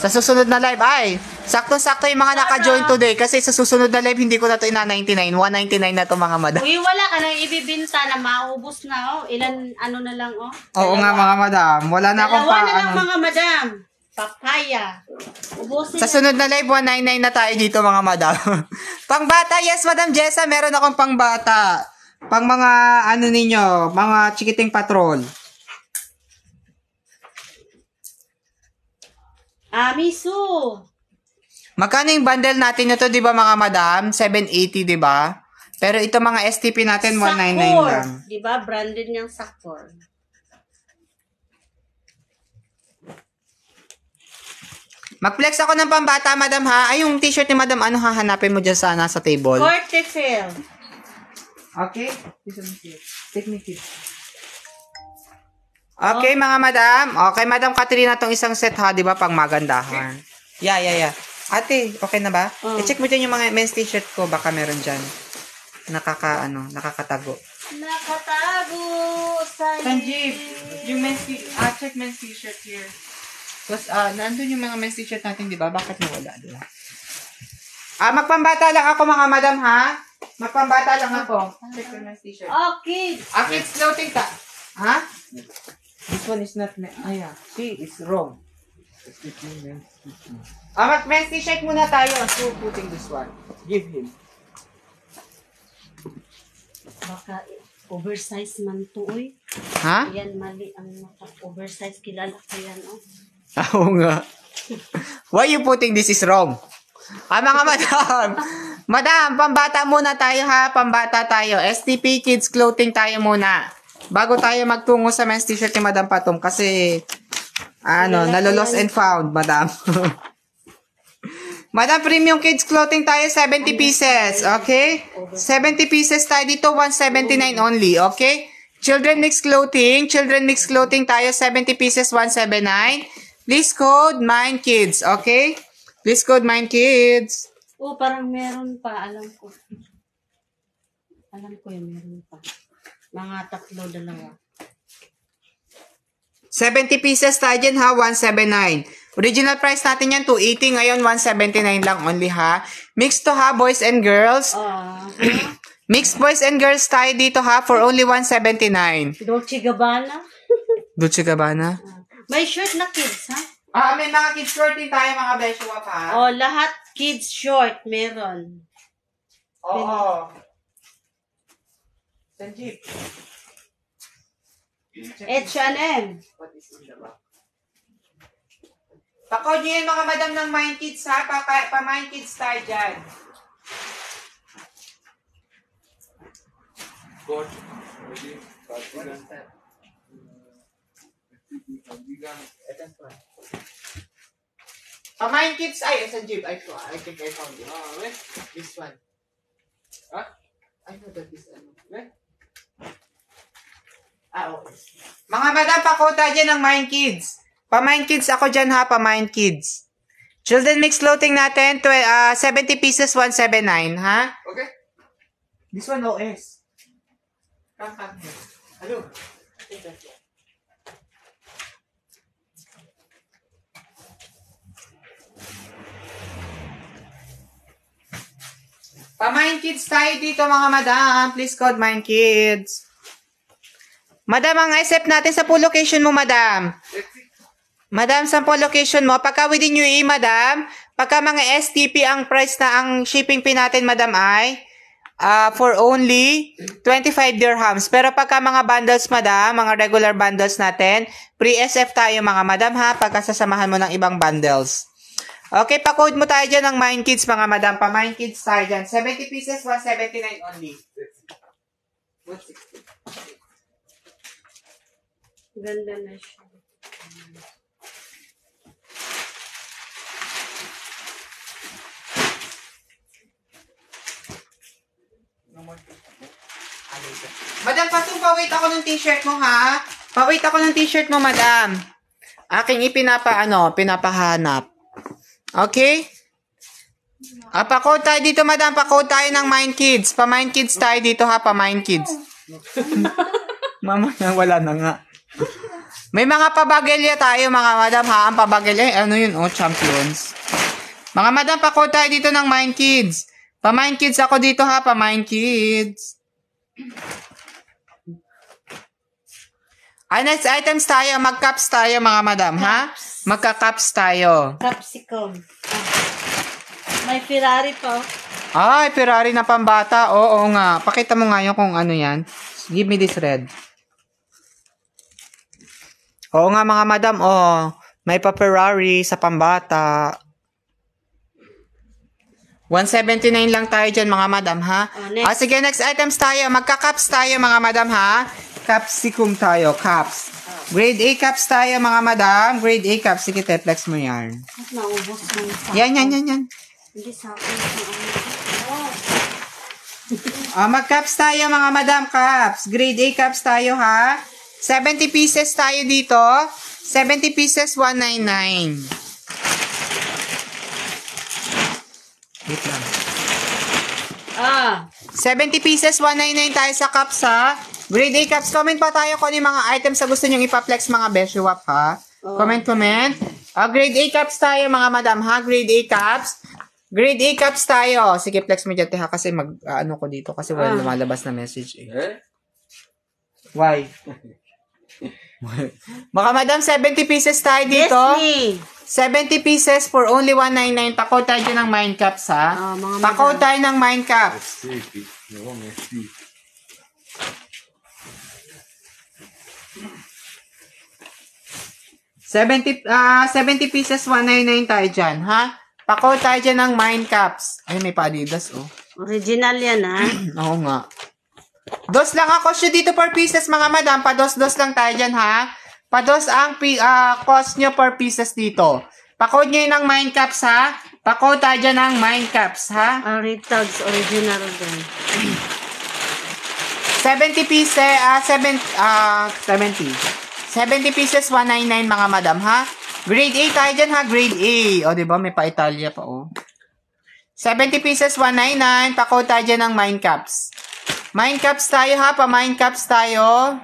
Sa susunod na live, sakto-sakto yung mga naka-join today kasi sa susunod na live, hindi ko na to ina-99. 199 na to, mga madam. Uy, wala ka nang ibibinta na maubos na, Ilan, ano na lang, Oo nga, mga madam. Wala na akong Dalawa na lang, mga madam. Papaya. Ubusin Sa sunod na live, 199 na tayo dito, mga madam. Pangbata, yes, Madam Jessa, meron akong pangbata. Pang mga, ano ninyo, mga chikiting patrol. Misu. Magkano yung bundle natin ito, di ba, mga madam? 780, di ba? Pero ito mga STP natin, 199 lang. Di ba? Branded niyang Sakor. Mag-flex ako ng pambata, madam, ha? Ay, yung t-shirt ni madam, ano hahanapin mo dyan sa nasa table? Cortefil. Okay. Take me kids. Okay, mga madam. Okay, Madam Katrina, tong isang set, ha? Di ba, pang magandahan? Yeah. Ate, okay na ba? I-check mo dyan yung mga men's t-shirt ko. Baka meron dyan. Nakakatago. Nakatago sa Sanjeev, yung men's check men's t-shirt here. Tapos, nandun yung mga men's t-shirt natin, di ba? Bakit nawala, di ba? Magpambata lang ako, mga madam, ha? Magpambata lang ako. Check your men's t-shirt. Okay. Kids clothing ka. Ha? This one is not, see, it's wrong. Mag-men's t-shirt muna tayo. So, putting this one. Give him. Baka oversize man to, uy. Ha? Yan, mali ang oversize. Kilala ko yan, Oo nga. Why you putting this is wrong? Mga madam, Madam, pambata muna tayo ha. Pambata tayo. STP Kids Clothing tayo muna. Bago tayo magtungo sa men's t-shirt ni Madam Patom kasi nalo-lost and found, Madam. Madam, Premium Kids Clothing tayo, 70 pieces. Okay? 70 pieces tayo dito, 179 only. Okay? Children Mix Clothing tayo, 70 pieces, 179. Please code MindKids. Okay? Please code MindKids. Oh, parang meron pa. Alam ko yung meron pa. Mga 3, 2. 70 pieces tayo dyan ha, 179. Original price natin yan, 280. Ngayon, 179 lang only ha. Mixed to ha, boys and girls. Mixed boys and girls tayo dito ha, for only 179. Dolce Gabbana. Dolce Gabbana? May shirt na kids, ha? May mga kids short din tayo, mga besyo ha. Oh, lahat kids short meron. Oo. Sanjeep. H&M. What is in the back? Pakod nyo yan mga madam ng MindKids ha. Pa-MindKids tayo dyan. God. Pa-MindKids ay, sa jeep. I think I found it. This one. Huh? I know that this ano. Okay. Mga madam, pakota dyan ng MindKids. Pa-MindKids ako dyan ha, pa-MindKids. Children Mix Clothing natin, 70 pieces, 179, ha? Okay. This one OS. Come here. Hello. Pa-MindKids tayo dito mga madam. Please code MindKids. Madam, ang accept natin sa full location mo, madam. Madam, sa full location mo, pagka within UAE, madam, pagka mga STP ang price na ang shipping fee natin, madam, ay for only 25 dirhams. Pero pagka mga bundles, madam, mga regular bundles natin, pre-SF tayo, mga madam, ha, pagka sasamahan mo ng ibang bundles. Okay, pa-code mo tayo dyan ng MindKids, mga madam. Pa-MindKids tayo dyan. 70 pieces, 179 only. 160. Ganda na siya. Madam, Patung, pa-wait ako ng t-shirt mo, ha? Pa-wait ako ng t-shirt mo, madam. Aking pinapahanap. Okay? Pa-code tayo dito, madam. Pa-code tayo ng MindKids. Pa-MindKids tayo dito, ha? Pa-MindKids. Mama, wala na nga. May mga pabagelya tayo, mga madam, ha? Ang pabagelya, ano yun? Oh, champions. Mga madam, pa-code tayo dito ng MindKids. Pa-MindKids ako dito, ha? Pa-MindKids. Next items tayo. Mag-caps tayo, mga madam, ha? Magka-caps tayo. Capsicum. May Ferrari pa. Ay, Ferrari na pambata. Oo nga. Pakita mo nga yung kung ano yan. Give me this red. Oo nga, mga madam. May pa-Ferrari sa pambata. 179 lang tayo dyan, mga madam, ha? Sige, next items tayo. Magka-caps tayo, mga madam, ha? Capsicum tayo, caps. Grade A caps tayo, mga madam. Grade A caps. Sige, teplex mo yan. Naubos mo yung sa Yan. Hindi sa akin. Mag-caps tayo, mga madam, caps. Grade A caps tayo, ha? 70 pieces tayo dito. 70 pieces, 199. Wait lang. 70 pieces, 199 tayo sa caps, ha? Grade A caps. Comment pa tayo kung ano yung mga items na gusto nyong ipaplex, mga beshuwap, ha? Comment. Grade A caps tayo, mga madam, ha? Grade A caps. Grade A caps tayo. Sige, flex mo dyan, ha? Kasi ano ko dito. Kasi wala lumalabas na message, eh. Why? Mga madam, 70 pieces tayo dito. Yes, 70 pieces for only 199. Pako tayo ng mind caps, ha? Pako tayo ng mind caps. 70 pieces, 199 tayo dyan, ha? Pako tayo dyan ng mind caps. Ay, may pa-Adidas, oh. Original yan, ha? Oo nga. Dos lang ang cost nyo dito per pieces, mga madam. Pados-dos lang tayo dyan, ha? Pados ang cost nyo per pieces dito. Pakode nyo yun ng mind caps, ha? Pakode tayo dyan ng mind caps, ha? Retags, original din. 70 pieces, 70. 70 pieces, 199, mga madam, ha? Grade A tayo dyan, ha? Grade A. O, diba? May pa-Italia pa, oh. 70 pieces, 199. Pakode tayo dyan ng mind caps. Mind caps tayo, ha? Pa-mind caps tayo.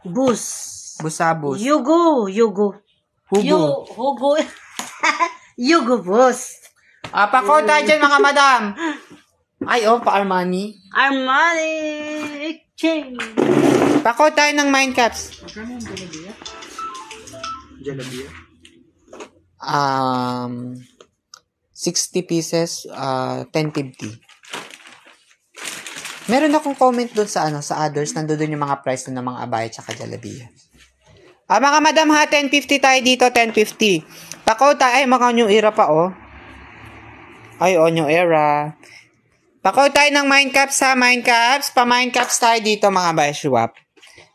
Bus. Busabos. Yugo. Hugo. Hugo. Yugo bus. Pakode tayo dyan, mga madam. Ay, oh, pa-Armani. Armani Exchange. Pakode tayo ng mind caps. Jalabia. 60 pieces, 10.50. Meron akong comment doon sa sa others, nandoon yung mga price ng mga abaya tsaka jalabia. Mga madam, ha, 10.50 tayo dito, 10.50. Pakode tayo, ay, mga new era pa, oh. Ay, oh, new era. Pakode tayo ng mind caps, ha, mind caps. Pa-mind caps tayo dito, mga bayshwap.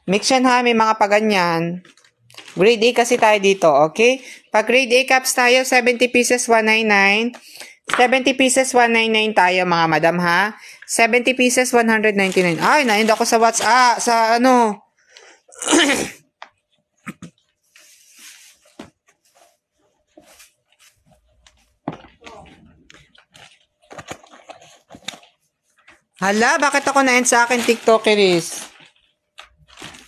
Mix yan, ha, may mga paganyan. Grade A kasi tayo dito, okay? Pag grade A caps tayo, 70 pieces, 199. 70 pieces, 199 tayo, mga madam, ha? 70 pieces, 199. Ay, na-end ako sa WhatsApp, sa ano. Hala, bakit ako na-end sa akin TikTokeries?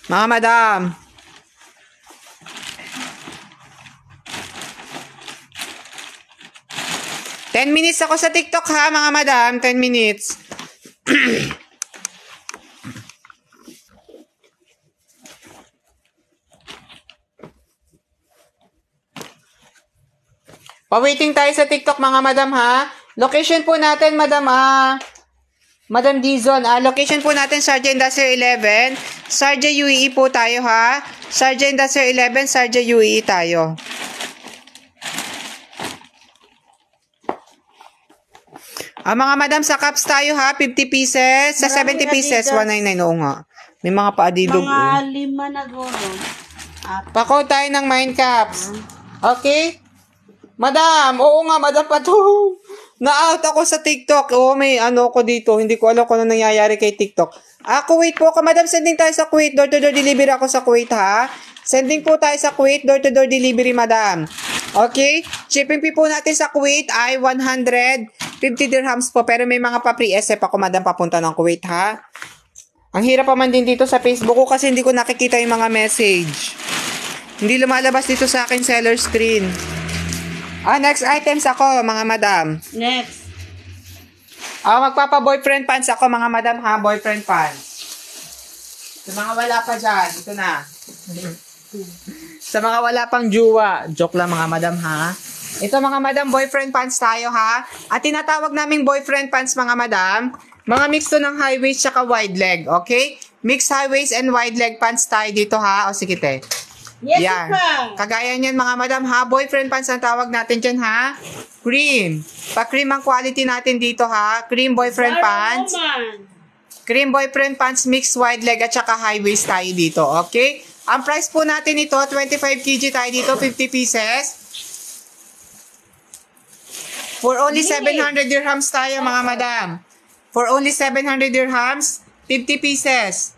Mga madam. Ten minutes ako sa TikTok, ha, mga madam. 10 minutes. Pa-waiting tayo sa TikTok, mga madam, ha. Location po natin, madam, Madam Dizon, location po natin, Sharjah Industrial 11. Sharjah UAE po tayo, ha. Sharjah Industrial 11, Sharjah UAE tayo. Mga madam, sa cups tayo, ha. 50 pieces. Sa 70 pieces, 199. Oo nga. May mga pa-adidog. Mga 5 na guro. Pakode tayo ng mind caps. Okay? Madam, oo nga, madam pa to. Na-out ako sa TikTok. Oo, may ano ko dito. Hindi ko alam kung ano nangyayari kay TikTok. Kuwait po ako. Madam, sending tayo sa Kuwait. Door-to-door delivery ako sa Kuwait, ha? Sending po tayo sa Kuwait. Door-to-door delivery, madam. Okay? Shipping fee po natin sa Kuwait ay 150 dirhams po. Pero may mga pa-pre-SF ako, madam, papunta ng Kuwait, ha? Ang hirap pa man din dito sa Facebook ko kasi hindi ko nakikita yung mga message. Hindi lumalabas dito sa akin seller screen. Next items ako, mga madam. Next. Magpapa-boyfriend pants ako, mga madam, ha? Boyfriend pants. Sa mga wala pa dyan, ito na. Sa mga wala pang jowa. Joke lang, mga madam, ha? Ito, mga madam, boyfriend pants tayo, ha? At tinatawag naming boyfriend pants, mga madam, mga mix to ng high waist tsaka wide leg, okay? Mix high waist and wide leg pants tayo dito, ha? O, sige, te. Yes, yan. Kagaya niyan, mga madam, ha? Boyfriend pants ang tawag natin dyan, ha? Cream. Pa-cream ang quality natin dito, ha? Cream boyfriend pants. Cream boyfriend pants, mixed wide leg at saka high waist tayo dito, okay? Ang price po natin ito, 25 kg tayo dito, 50 pieces. For only 700 dirhams tayo, mga madam. For only 700 dirhams, 50 pieces.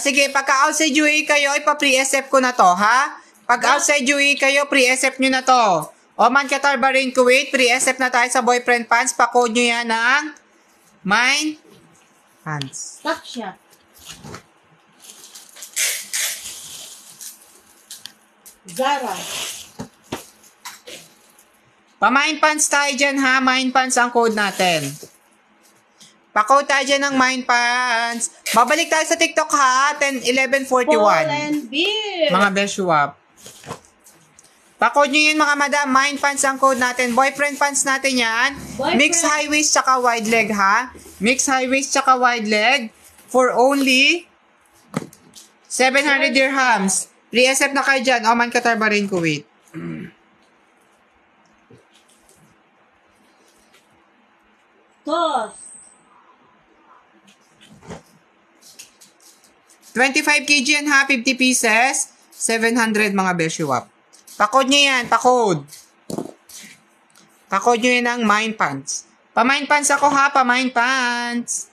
Sige, pagka outside UAE kayo, ipa-pre-SF ko na to, ha? Pag outside UAE kayo, pre-SF nyo na to. Oman, Qatar, Bahrain, Kuwait, pre-SF na tayo sa boyfriend pants. Pa-code nyo yan ng mine pants. Stop siya. Zara. Pa-mine pants tayo dyan, ha? Mine pants ang code natin. Pa-code tayo dyan ng mine pants. Babalik tayo sa TikTok, ha? 11:41. Paul and Beer. Mga Beshwap. Pa-code nyo yun, mga madam. Mine pants ang code natin. Boyfriend pants natin yan. Boyfriend. Mix high waist tsaka wide leg, ha? Mix high waist tsaka wide leg for only 700 dirhams. Re-accept na kayo dyan. Oman, Qatar, Bahrain, Kuwait. Tos. 25 kg yan ha, 50 pieces. 700 mga beshiwap. Pa-code nyo yan, pa-code. Pa-code nyo yan ng Mind Pants. Pa-Mind Pants ako ha, pa-Mind Pants.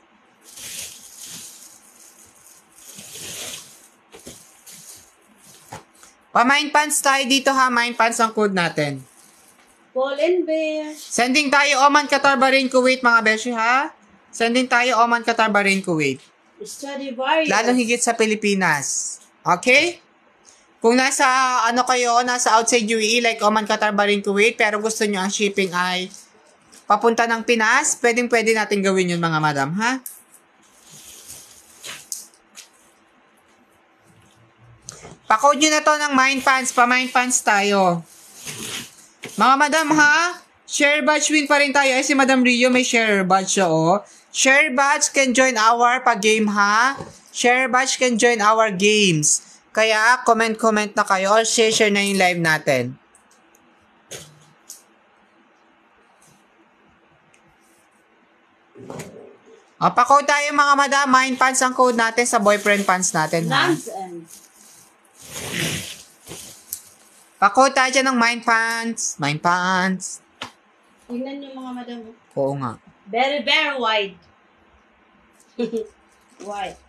Pa-Mind Pants tayo dito ha, Mind Pants ang code natin. Paul and Bear. Sending tayo Oman, Qatar, Bahrain, Kuwait mga beshi ha. Sending tayo Oman, Qatar, Bahrain, Kuwait. Stradivarius. Lalong higit sa Pilipinas. Okay? Kung nasa, nasa outside UAE, like Oman, Qatar, Bahrain, Kuwait, pero gusto nyo ang shipping ay papunta ng Pinas, pwede natin gawin yun mga madam, ha? Pa-code nyo na to ng Mind Pants, pa-Mind Pants tayo. Mga madam, ha? Share badge win pa rin tayo. Si Madam Rio may share badge siya, oh. Share badge can join our pag-game, ha? Share badge can join our games. Kaya, comment na kayo or share na yung live natin. O, pa-code tayo mga madam. Mind Pants ang code natin sa boyfriend pants natin, ha? Lands End. Pa-code tayo dyan ng Mind Pants. Mind Pants. Tingnan nyo mga madam. Oo nga. Very, very wide. Wide.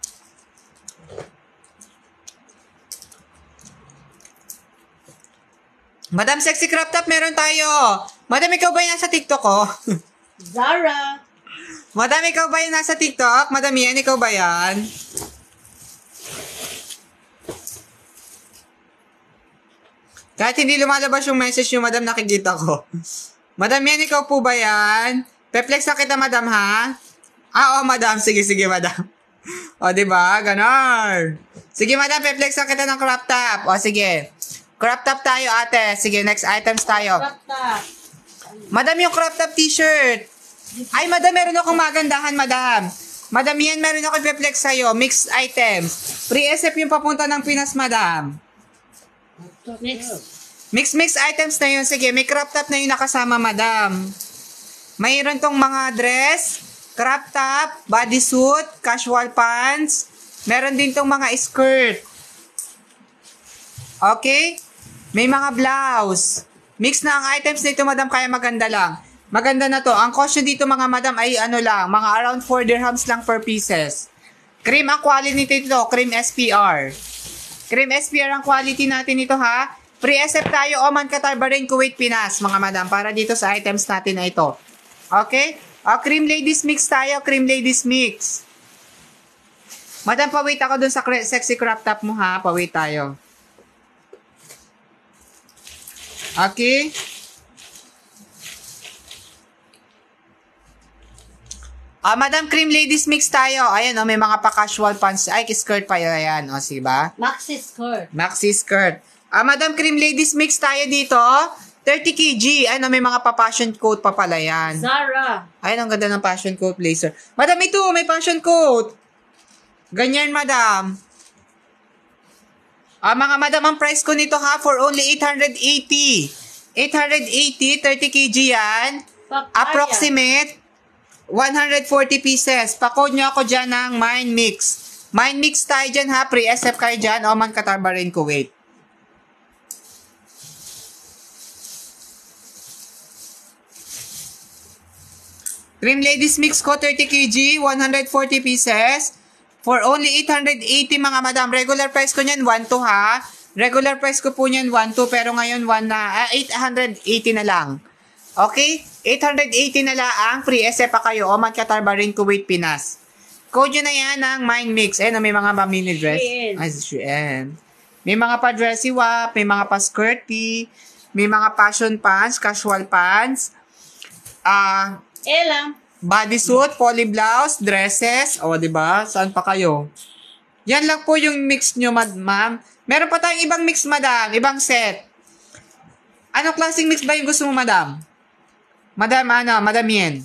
Madam Sexy Crop Top, meron tayo. Madam, ikaw ba yung nasa TikTok ko? Zara. Madam, ikaw ba yung nasa TikTok? Madam yan, ikaw ba yan? Kahit hindi lumalabas yung message yung madam, nakikita ko. Madam yan, ikaw po ba yan? Peplex na kita, madam, ha? Oo, madam. Sige, madam. O, diba? Ganon. Sige, madam, peplex na kita ng crop top. O, sige. Crop top tayo, ate. Sige, next items tayo. Crop top. Madam, yung crop top t-shirt. Ay, madam, meron akong magandahan, madam. Madam, yan, meron ako i-flex sa'yo. Mixed items. Pre-SF yung papunta ng Pinas, madam. Next. Mixed items na yun. Sige, may crop top na yung nakasama, madam. Mayroon tong mga dress, crop top, bodysuit, casual pants. Meron din tong mga skirt. Okay? May mga blouse. Mix na ang items nito, madam, kaya maganda lang. Maganda na to. Ang cost nyo dito, mga madam, ay mga around 4 dirhams lang per pieces. Cream ang quality nito, cream SPR. Cream SPR ang quality natin ito, ha? Pre-accept tayo, Oman, Qatar, Bahrain, Kuwait, Pinas, mga madam, para dito sa items natin na ito. Okay? Cream ladies mix tayo, cream ladies mix. Madam, pawait ako dun sa sexy crop top mo, ha? Pawait tayo. Okay? Madam, cream ladies mix tayo. Ayan, may mga pa-casual pants. Ay, skirt pa yun. Ayan, sige ba? Maxi skirt. Maxi skirt. Madam, cream ladies mix tayo dito. 30 kg. Ayan, may mga pa-passion coat pa pala yan. Zara. Ayan, ang ganda ng passion coat blazer. Madam, ito, may passion coat. Ganyan, madam. Mga madam, ang price ko nito ha, for only 880. 880, 30 kg yan. Papaya. Approximate 140 pieces. Pa-code nyo ako dyan ng Mind Mix. Mind Mix tayo dyan ha. Pre-SF kayo dyan. Oman, Qatar, Bahrain, Kuwait. Cream Ladies Mix ko 30 kg. 140 pieces. For only 880 mga madam. Regular price ko nyan 1.2 ha. Regular price ko po nyan 1.2. Pero ngayon 880 na lang. Okay? 880 na lang, pre-SF pa kayo, Oman, Qatar, Bahrain, Kuwait, Pinas. Code nyo na yan ng Mind Mix. May mga mamili dress. Ay, Shein. May mga pa-dressy wap, may mga pa-skirty, may mga passion pants, casual pants, Ella. bodysuit, poly blouse, dresses. O, diba? Saan pa kayo? Yan lang po yung mix nyo, ma'am. Meron pa tayong ibang mix, madam. Ibang set. Anong klaseng mix ba yung gusto mo, madam? Madam Yen.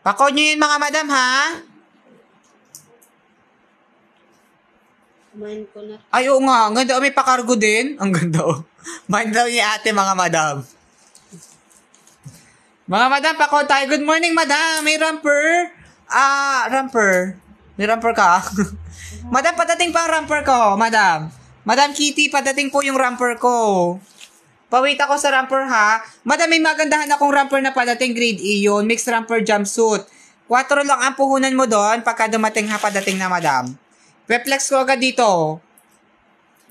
Pa-code nyo yun mga madam, ha? Mine ko na. Ay, oo nga. Ang ganda. Oh, may pakargo din. Ang ganda, oh. Mind daw ni ate, mga madam. Mga madam, pako tayo. Good morning, madam. May ramper? Ramper. May ramper ka? Madam, patating pa ang ramper ko, madam. Madam Kitty, patating po yung ramper ko. Pawait ako sa ramper, ha? Madam, may magandahan akong ramper na padating grade E yun. Mixed ramper jumpsuit. 4 lang ang puhunan mo doon pagka dumating ha padating na, madam. Reflex ko agad dito.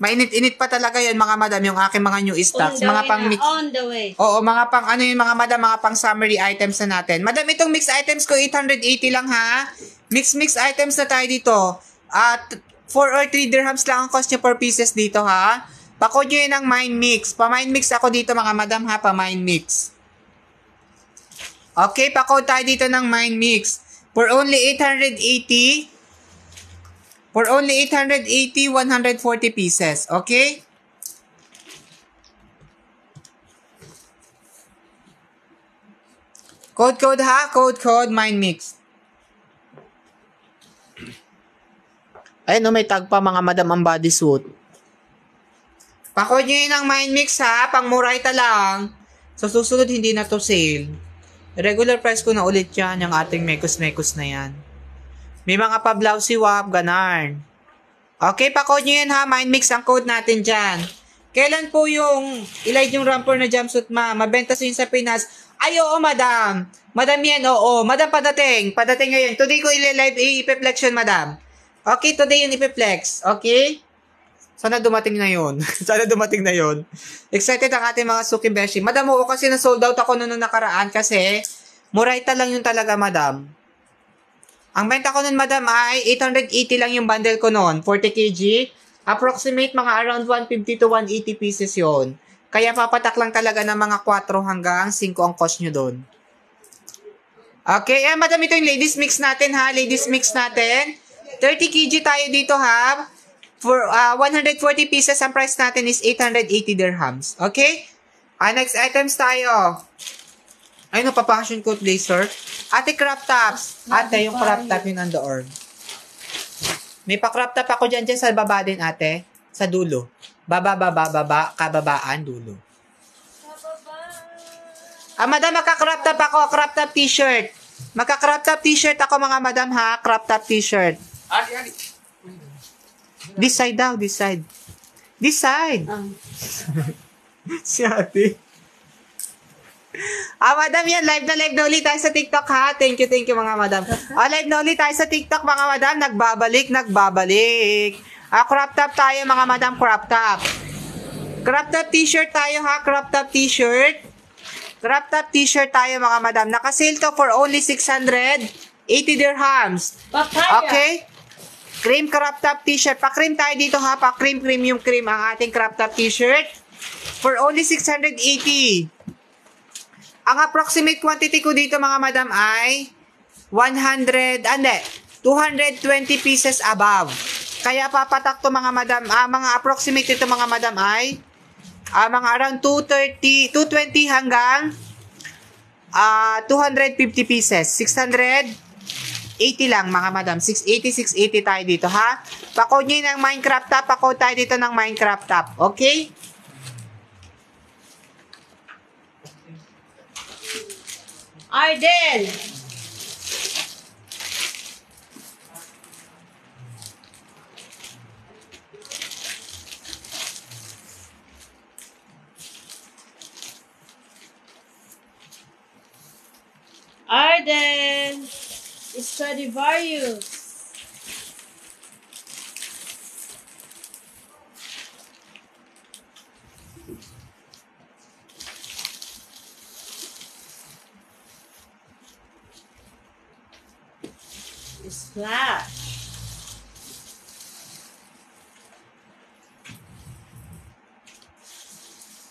Mainit-init pa talaga yan, mga madam, yung aking mga new stocks. Mga pang mix. On the way. Oo, mga pang ano yun, mga madam, mga pang summary items na natin. Madam, itong mix items ko, 880 lang, ha? Mix items na tayo dito. At 4 or 3 dirhams lang ang cost nyo per pieces dito, ha? Pakod nyo yun ng mind mix. Pa-mind mix ako dito, mga madam, ha? Pa-mind mix. Okay, pakod tayo dito ng mind mix. For only 880, 140 pieces. Okay? Code ha? Code, mind mix. Ayun, no, may tag pa, mga madam, ang bodysuit. Pakod nyo yun ng mind mix, ha? Pang murayta lang. So, susunod, hindi na to sale. Regular price ko na ulit yan, yung ating mekos-mekos na yan. May mga pa-blousey wap, ganarn. Okay, pa-code nyo yan, ha? Mind mix ang code natin dyan. Kailan po yung ilide yung ramper na jumpsuit, ma? Mabenta sa yun sa Pinas. Ay, oo, madam. Madam yan, oo. Madam, padating. Padating ngayon. Today ko ililive i-flex yun, madam. Okay, today yun i-flex. Okay? Sana dumating na yun. Sana dumating na yun. Excited ang ating mga Suki Beshi. Madam, oo, kasi na-sold out ako noong nakaraan kasi murayta lang yun talaga, madam. Ang benta ko nun, madam, ay 880 lang yung bundle ko nun. 40 kg. Approximate mga around 150 to 180 pieces yon. Kaya papatak lang talaga ng mga 4 hanggang 5 ang cost nyo doon. Okay, madam, ito yung ladies mix natin, ha? Ladies mix natin. 30 kg tayo dito, ha? For 140 pieces, ang price natin is 880 dirhams. Okay? Next items tayo. Ay, no, pa-fashion coat blazer. Ate, crop tops. Ate, yung crop top yung nandoon. May pa-crop top ako dyan sa baba din, ate. Sa dulo. Baba, kababaan, dulo. Madam, maka-crop top ako. Crop top t-shirt. Maka-crop top t-shirt ako, mga madam, ha? Crop top t-shirt. Ali. This side daw, this side. This side. Si ate. Madam, yan. Live na ulit tayo sa TikTok, ha? Thank you, mga madam. Live na ulit tayo sa TikTok, mga madam. Nagbabalik. Crop top tayo, mga madam. Crop top. Crop top t-shirt tayo, ha? Crop top t-shirt. Crop top t-shirt tayo, mga madam. Naka-sale to for only 680 dirhams. Okay? Cream crop top t-shirt. Pa-cream tayo dito, ha? Pa-cream yung cream ang ating crop top t-shirt. For only 680. Ang approximate quantity ko dito, mga madam, ay 220 pieces above. Kaya papatak to, mga madam. Mga approximate ito, mga madam, ay mga around 220 hanggang 250 pieces. 680 lang, mga madam. 680 tayo dito, ha? Pakode nyo ng Minecraft top. Pakode tayo dito ng Minecraft top. Okay? Arden! Arden! Stradivarius! Splash!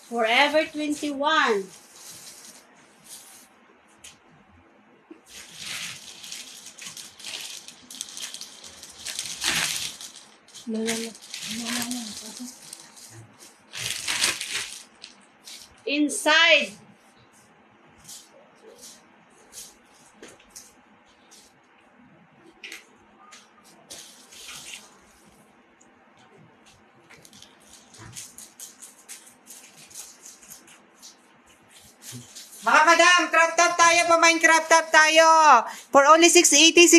Forever 21. Inside. Mga madam, crop top tayo pa, Minecraft top tayo. For only 680.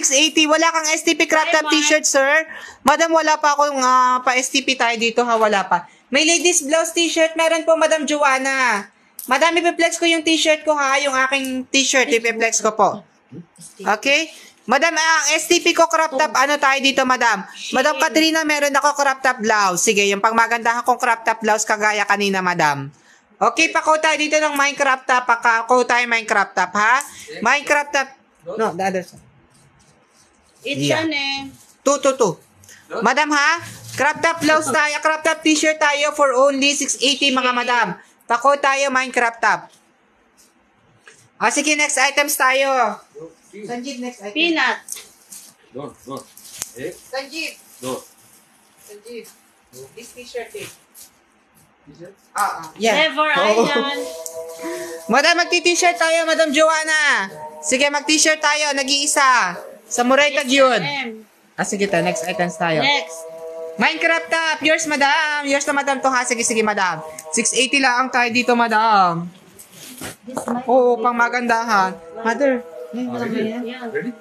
Wala kang STP crop top t-shirt, sir? Madam, wala pa akong pa STP tayo dito, ha? Wala pa. May ladies blouse t-shirt, meron po, Madam Joanna. Madam, ipiplex ko yung t-shirt ko, ha? Yung aking t-shirt, ipiplex ko po. Okay? Madam, ang STP ko crop top, ano tayo dito, madam? Madam Katrina, meron ako crop top blouse. Sige, yung pangmagandahan kong crop top blouse kagaya kanina, madam. Okay, pako tayo dito ng Minecraft top. Pako tayo Minecraft top, ha? Minecraft top. No, the other side. It's Yeah. yan eh. Two. Madam, ha? Crop top blouse tayo. Crop top t-shirt tayo for only 680, mga madam. Pako tayo Minecraft top. Sige, next items tayo. Sanjeev, next item. Peanut. Doon. Eh? Sanjeev. Doon. Sanjeev. This t-shirt, eh. T-shirt? Yeah. Never Island. Madam, magti-t-shirt tayo, Madam Joanna. Sige, mag-t-shirt tayo, nag-iisa. Samurai tag yun. H&M. Sige tayo, next items tayo. Next. Minecraft top, yours, madam. Yours na, madam, to, ha? Sige, madam. 680 lang tayo dito, madam. This might Oo, pang magandahan. Mother, Yeah. Ready?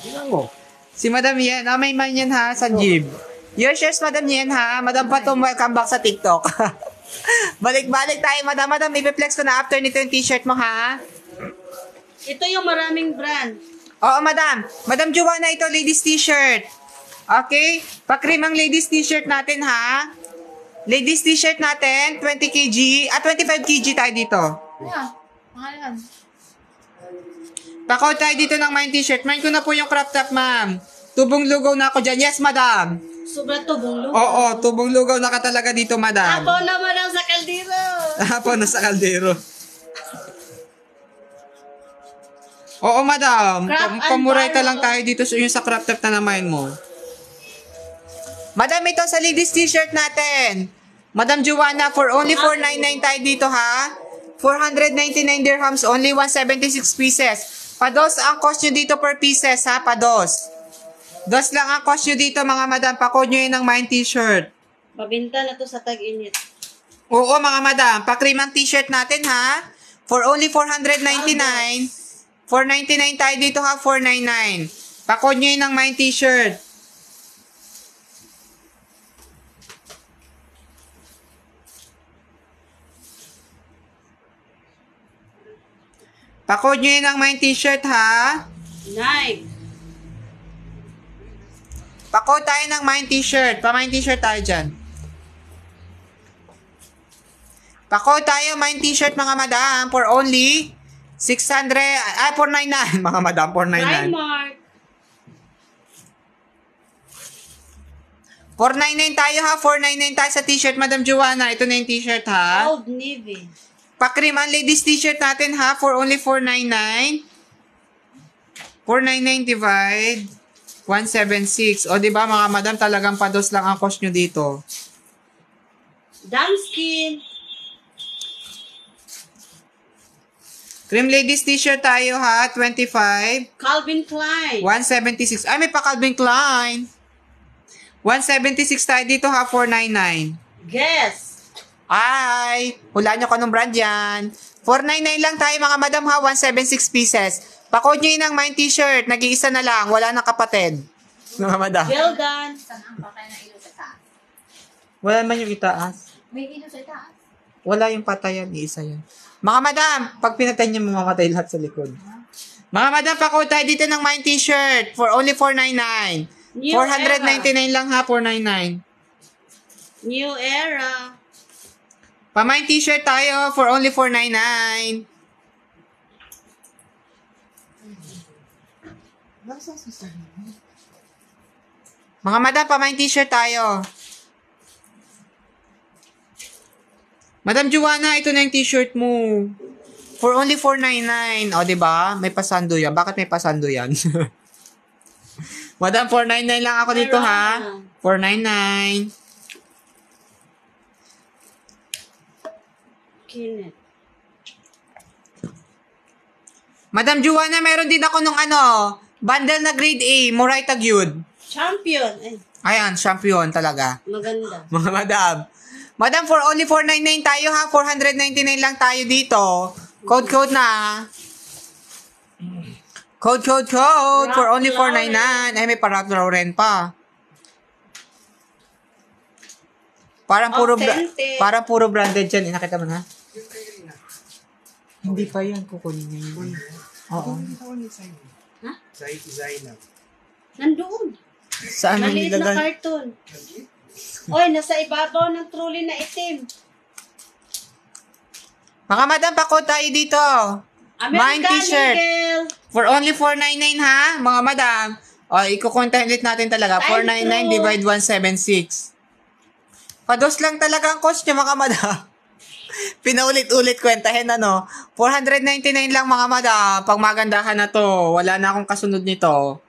Tingnan mo. si Madam Yen. May man yan, ha, Sanjeev. Yours, Madam Yen, ha? Madam Patom, welcome back sa TikTok. Balik-balik tayo, madam. Madam, ipiplex ko na after nito yung t-shirt mo, ha? Ito yung maraming brand. Oo, madam. Madam Joanna, ito, ladies t-shirt. Okay? Pakrim ang ladies t-shirt natin, ha? Ladies t-shirt natin, 20 kg. 25 kg tayo dito. Yeah. Mga yan. Pako tayo dito ng mine t-shirt. Mine ko na po yung crop top, ma'am. Tubong lugaw na ako dyan. Yes, madam. Sobra to, bunglo. Oo, tubong lugaw na ka talaga dito, madam. Ako naman ang sa kaldero. Hapon na sa kaldero. Oo, madam. Crop and Pamurayta barrel. lang tayo dito yung sa crop top na naman mo. Madam, ito sa ladies t-shirt natin. Madam Joanna, for only 499 tayo dito, ha? 499 dirhams, only 176 pieces. Pados ang cost nyo dito per pieces, ha? Pados. Dos lang ang cost nyo dito, mga madam. Pakod nyo yun ng mine t-shirt. Mabinta na to sa tag-init. Oo, mga madam. Pakrim ang t-shirt natin, ha? For only 499. 499 tayo dito, ha? 499. Pakod nyo yun ng mine t-shirt. Pakod nyo yun ng mine t-shirt, ha? Knife. Pakod tayo ng mine t-shirt. Pa-mine t-shirt tayo dyan. Pakod tayo mine t-shirt, mga madam, for only 499. Mga madam, 499. Primark. 499 tayo, ha? 499 tayo sa t-shirt, Madam Joanna. Ito na yung t-shirt, ha? Old Navy. Pakrim ang ladies t-shirt natin, ha? For only 499. 499 divide 176. O, di ba mga madam, talagang pados lang ang cost nyo dito. Damskin. Cream ladies t-shirt tayo, ha? 25. Calvin Klein. 176. Ay, may pa Calvin Klein. 176 tayo dito, ha? 499. Guess. Ay, hulaan nyo kung anong brand yan. 499 lang tayo, mga madam, ha? 176 pieces. Pakod nyo yun ng mine t-shirt. Nag-iisa na lang. Wala nang kapatid. Mga madam. Gelgan. Saan ang patay na ilo sa taas? Wala man yung itaas. May ilo sa taas. Wala yung patayan. Iisa yan. Mga madam, pag pinatay nyo, mamamatay lahat sa likod. Mga madam, pakod tayo dito ng mine t-shirt for only 499. New 499 lang, ha? 499. New Era. Pa-mine t-shirt tayo for only 499. Mga madam, pa-mine t-shirt tayo. Madam Joanna, ito na yung t-shirt mo. For only 499. O, diba? May pasando yan. Bakit may pasando yan? Madam, 499 lang ako dito, ha? 499. Kinet. Madam Joanna, meron din ako nung bundle na grade A, Muray Tagyud. Champion. Ay, Ayan, champion talaga. maganda. Mga madam. Madam, for only 499 tayo ha. 499 lang tayo dito. Code na. Code. For only 499. Ay, may Ralph Lauren pa. Parang Authentic. puro branded dyan. Nakita mo na? Hindi pa yan. Kukunin niya yun. Oo. Ha? Zainab. Nandoon. Saan mo Maliit na nilagay? carton. Oy, nasa ibabaw ng trolley na itim. Mga madam, pa-code tayo dito. Mine t-shirt. Eagle. For only 499 ha, mga madam. O, ikukontent ulit natin talaga. Time 499 through. divide 176. Pados lang talaga ang cost nyo, mga madam. Pinaulit-ulit kwentahin, ano. 499 lang, mga madam. Pag magandahan na to, wala na akong kasunod nito.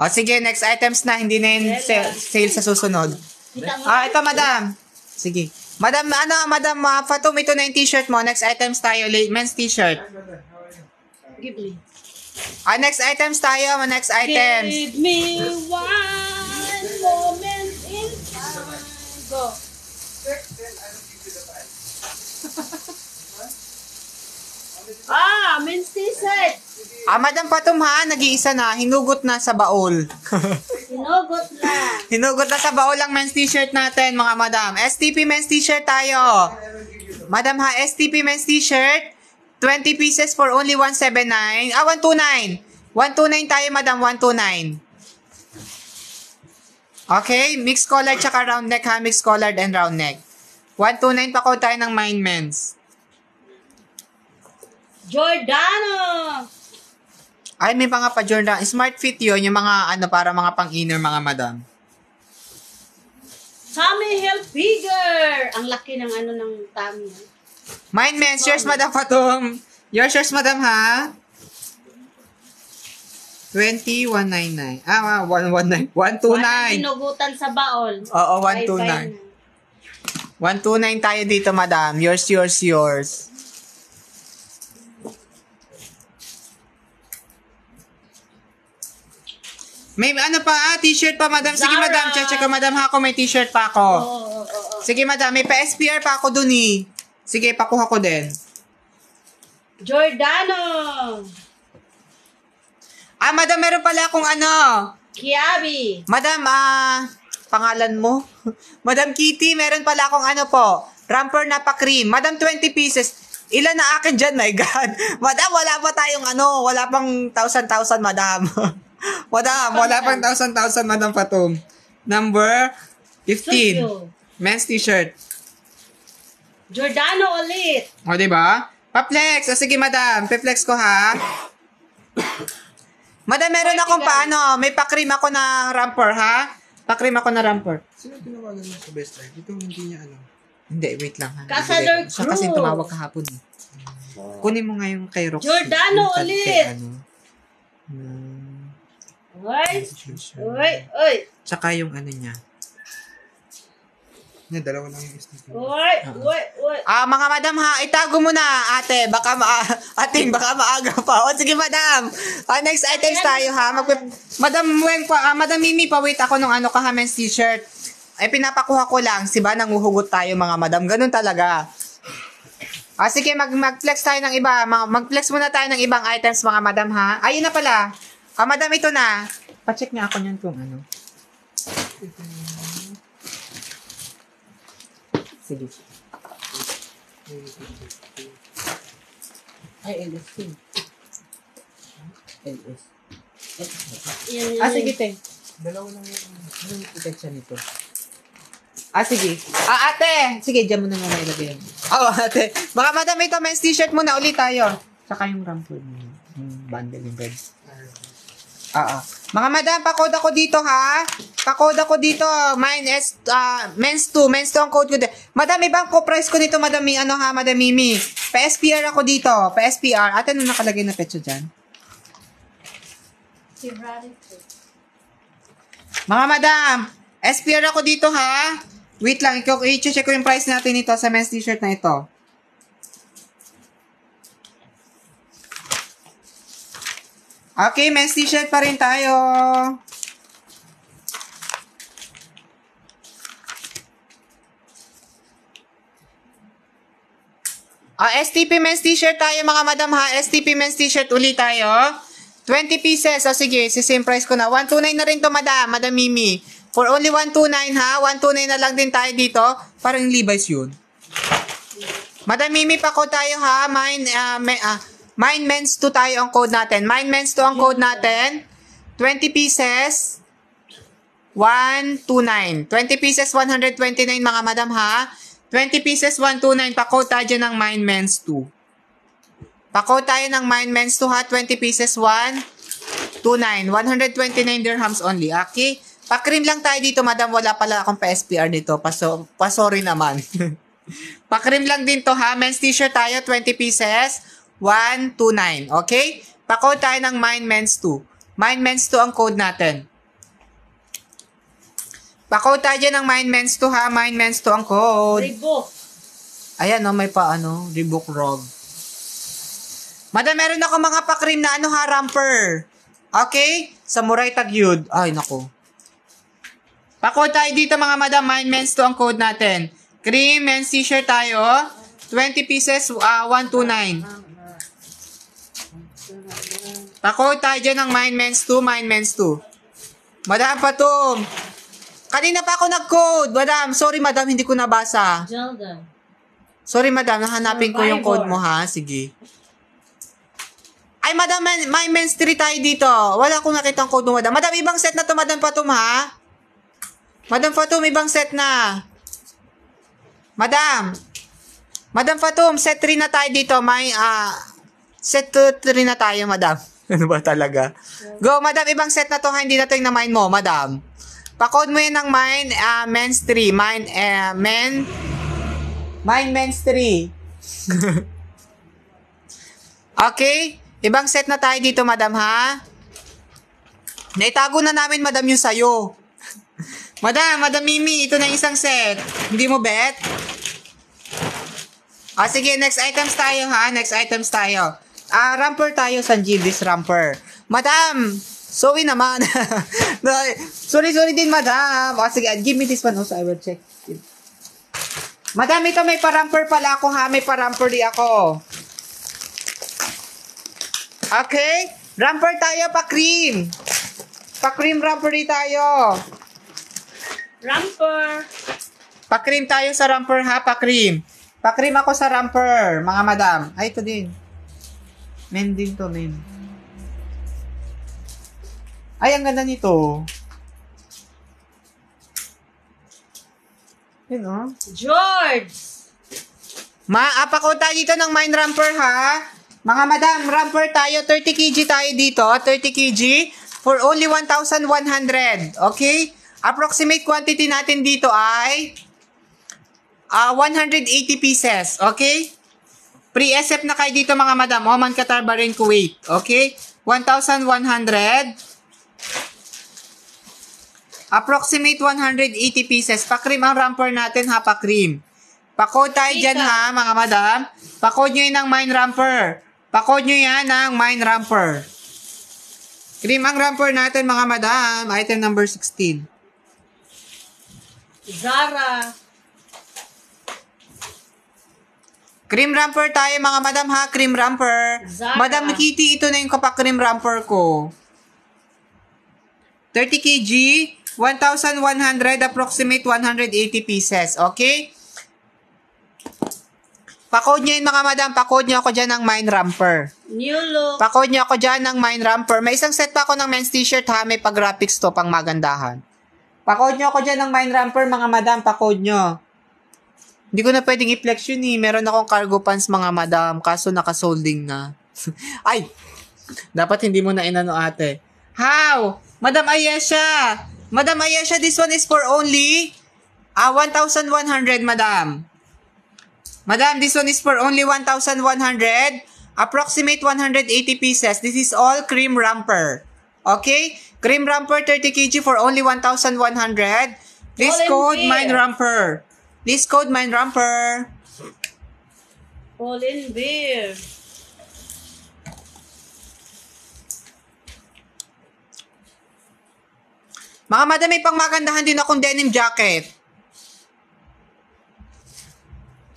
O, sige, next items na. Hindi na yung sale sa susunod. Kita mo? Ito, madam. Sige. Madam, madam, Fatum, ito na yung t-shirt mo. Next items tayo. Men's t-shirt. Give me. Next items tayo. Next items. Give me one moment in time. Go. Men's t-shirt. Madam Fatum ha, nag-iisa na. Hinugot na sa baol. Sinugot na. Hinugot na sa baol ang men's t-shirt natin, mga madam. STP men's t-shirt tayo. Madam ha, STP men's t-shirt. 20 pieces for only 179. 129. 129 tayo, madam. 129. Okay, mixed collar tsaka round neck ha. Mixed collared and round neck. 129 pa ko tayo ng Mind Men's. Giordano. Ay, may mga pa-Jordan. Smart fit yun. Yung mga, para mga pang-inner, mga madam. Tommy Hilfiger. Ang laki ng ng Tommy. Mind Men's. Yours, madam Fatum. Yours, madam ha. 2199. 119. 129. Walang hinugutan sa baol. Oo, Bye-bye 129. 129 tayo dito, madam. Yours. May t-shirt pa, madam. Sige, Zara. madam. Check ka, madam ha. Ako may t-shirt pa ako. Oo. Sige, madam. May pa-SPR pa ako dun eh. Sige, pakuha ko din. Giordano. Madam, meron pala akong Kiabi. Madam, pangalan mo? Madam Kitty, meron pala akong Ramper na pa-cream. Madam, 20 pieces. Ilan na akin dyan, my God. Madam, wala pa tayong wala pang 1,000, madam. Madam, wala pang 1,000, madam Fatum. Number 15. Studio. Men's t-shirt. Giordano ulit. O, diba? Pa-flex. O, sige, madam. Pa-flex ko, ha? Madam, meron akong may pa-cream ako na ramper, ha? Pa-cream ako na ramper. Sino tinawagan mo sa best life? Ito hindi niya Hindi, wait lang, ha? Casador Siya kasi Cruz. tumawag kahapon. Kunin mo nga yung kay Roxy. Giordano Yung ulit. Uy. Tsaka yung niya. Dalawa lang yung STP. Uy. Mga madam ha, itago mo na, ate. Baka maaga pa. O, sige, madam. Next items tayo, ha. Madam Weng pa, Madam Mimi, pa-wait ako nung men's t-shirt. Ay, pinapakuha ko lang. Siba, nanguhugot tayo, mga madam. Ganun talaga. Sige, mag-flex tayo ng iba. Mag-flex muna tayo ng ibang items, mga madam, ha. Ayun na pala. Madam, ito na. Pa-check niya ako niyan kung Sige. Ay, LS. LS. Yan. Sige, te. Dalawa lang yung... Anong protection nito? Sige. Ate! Sige, dyan mo na nga ilagay. Ate. Baka madam, ito, men's t-shirt muna ulit tayo. Tsaka yung rampur mo. Yung bundle, yung red. Mga madam, pa-code ako dito, ha? Pa-code ako dito. Mine is, men's 2. Men's 2 ang code ko dito. Madam, ibang price ko dito, madam, Madam Mimi. Pa-SPR ako dito. Pa-SPR. Ate, ano nakalagay na petso dyan? Mga madam, SPR ako dito, ha? Wait lang, i-check ko yung price natin ito sa men's t-shirt na ito. Okay, men's t-shirt pa rin tayo. STP men's t-shirt tayo mga madam ha. STP men's t-shirt ulit tayo. 20 pieces. O sige, same price ko na. 129 na rin to madam. Madam Mimi. For only 129 ha. 129 na lang din tayo dito. Parang Levi's yun. Madam Mimi, pako tayo ha. Mine men's 2 tayo ang code natin. Mine men's 2 ang code natin. 20 pieces. 129. 20 pieces, 129 mga madam ha. 20 pieces, 129. Pako tayo dyan ng Mine men's 2. Pako tayo ng Mine men's 2 ha. 20 pieces, 129. 129 dirhams only. Okay? Pa-cream lang tayo dito, madam. Wala pala akong pa-SPR dito. Sorry naman. Pa-cream lang din to ha. Men's t-shirt tayo, 20 pieces, 129. Okay? Pa-code tayo ng Mine men's 2. Mine men's 2 ang code natin. Pa-code tayo dyan ng Mine men's 2 ha. Mine men's 2 ang code. Reebok. Ayan, no, may pa Reebok Rog. Madam, meron ako mga pa-cream na ramper. Okay? Samurai Tagyud. Ay, nako. Pa-code tayo dito mga madam. Mine men's 2 ang code natin. Cream men's t-shirt tayo. 20 pieces, 129. Pa-code tayo dyan ng Mine men's 2. Mine men's 2. Madam Patum. Kanina pa ako nag-code. Madam, sorry madam, hindi ko nabasa. Zelda. Sorry madam, nahanapin ko yung code mo ha. Sige. Ay madam, my men's 3 tayo dito. Wala akong nakitang code mo madam. Madam, ibang set na to madam Patum ha. Madam Fatum, ibang set na. Madam. Madam Fatum, set 3 na tayo dito. Set 3 na tayo madam. Ano ba talaga? Go madam, ibang set na to ha. Hindi na to yung na-mine mo madam. Pa-code mo yun ng Mine men's 3. Mine men's 3. Okay? Ibang set na tayo dito, madam, ha? Naitago na namin, madam, yung sayo. Madam Mimi, ito na isang set. Hindi mo bet? Sige, next items tayo, ha? Next items tayo. Ramper tayo, Sanjibis ramper. Madam, sorry naman. sorry din, madam. Sige, give me this one also. I will check. Madam, ito may pa-ramper pala ako, ha? May pa-ramper di ako. Okay? Ramper tayo, pa-cream. Pa-cream ramper di tayo. Ramper. Pa-cream tayo sa ramper, ha? Pa-cream. Pa-cream ako sa ramper, mga madam. Ay, ito din. Men din to, men. Ay, ang ganda nito. Yun, oh. George. Maapa ko tayo dito ng Mine ramper, ha? Mga madam, ramper tayo. 30 kg tayo dito. 30 kg for only 1,100. Okay? Approximate quantity natin dito ay 180 pieces. Okay? Pre-SF na kayo dito, mga madam. Oman, Qatar, Bahrain, Kuwait. Okay? 1,100. Approximate 180 pieces. Pa-cream ang ramper natin, ha? Pa-cream. Pa-code tayo dyan, ha, mga madam. Pa-code nyo yun ng Mine ramper. Pa-code nyo yan ng Mine ramper. Cream ang ramper natin, mga madam. Item number 16. Zara. Cream ramper tayo, mga madam, ha? Cream ramper. Zara. Madam Kitty, ito na yung kapak-cream ramper ko. 30 kg, 1,100, approximate 180 pieces. Okay? Pa-code nyo yun, mga madam. Pa-code nyo ako dyan ng Mine ramper. New look. Pa-code nyo ako dyan ng Mine ramper. May isang set pa ako ng men's t-shirt, ha? May pag-graphics to, pang magandahan. Pa-code nyo ako dyan ng Mine ramper, mga madam. Pa-code nyo. Hindi ko na pwedeng i-flex yun, eh. Meron akong cargo pants, mga madam. Kaso naka-solding na. Ay! Dapat hindi mo na inano, ate. How? Madam Ayesha! Madam Ayesha, this one is for only 1,100, madam. Madam, this one is for only 1,100. Approximate 180 pieces. This is all cream ramper. Okay? Cream ramper, 30 kg for only 1,100. Please code Mine ramper. Please code Mine ramper. Colin Beer. Mga madam, may pang magandahan din akong denim jacket.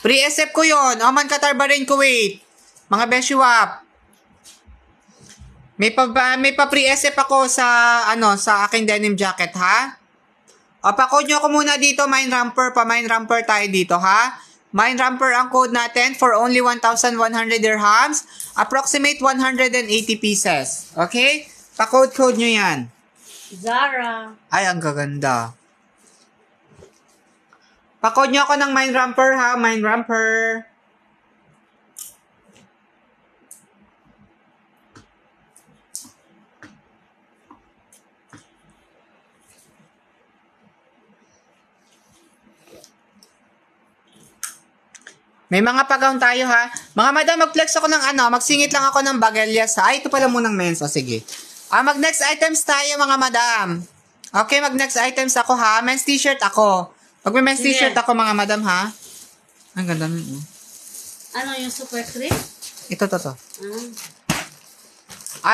Pre-SF ko yon. Oman Qatar Bahrain Kuwait. Mga Beshiwap. May pa pre-SF ako sa aking denim jacket, ha? O, pa-code nyo ako muna dito, Mine Ramper. Pa-Mine Ramper tayo dito, ha? Mine Ramper ang code natin for only 1,100 dirhams. Approximate 180 pieces. Okay? Pa-code nyo yan. Zara. Ay, ang gaganda. Pa-code nyo ako ng Mine Ramper, ha? Mine Ramper. May mga pag-gown tayo, ha? Mga madam, mag-flex ako ng magsingit lang ako ng bagelyas, ha? Ay, ito pala munang men's. O, sige. Mag-next items tayo, mga madam. Okay, mag-next items ako, ha? Men's t-shirt ako. Pag may men's t-shirt ako, mga madam, ha? Ang ganda nun. Ano yung super cream? Ito.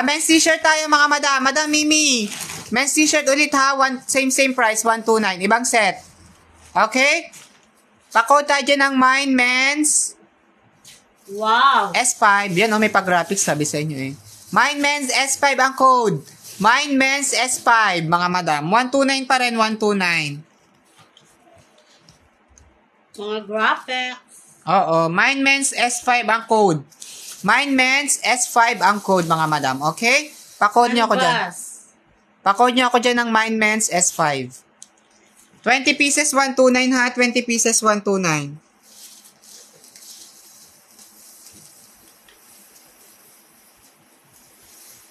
Men's t-shirt tayo, mga madam. Madam Mimi. Men's t-shirt ulit, ha? Same price, 129. Ibang set. Okay? Pa-code tayo dyan ng Mine Men's Wow. S5. Yan, may pag-graphics, sabi sa inyo, eh. Mine Men's S5 ang code. Mine Men's S5, mga madam. 129 pa rin, 129. Mga graphics. Oo, Mine Men's S5 ang code. Mine Men's S5 ang code, mga madam. Okay? Pa-code nyo ako dyan. Canvas. Pa-code nyo ako dyan ng Mine Men's S5. 20 pieces, 129, ha? 20 pieces, 129.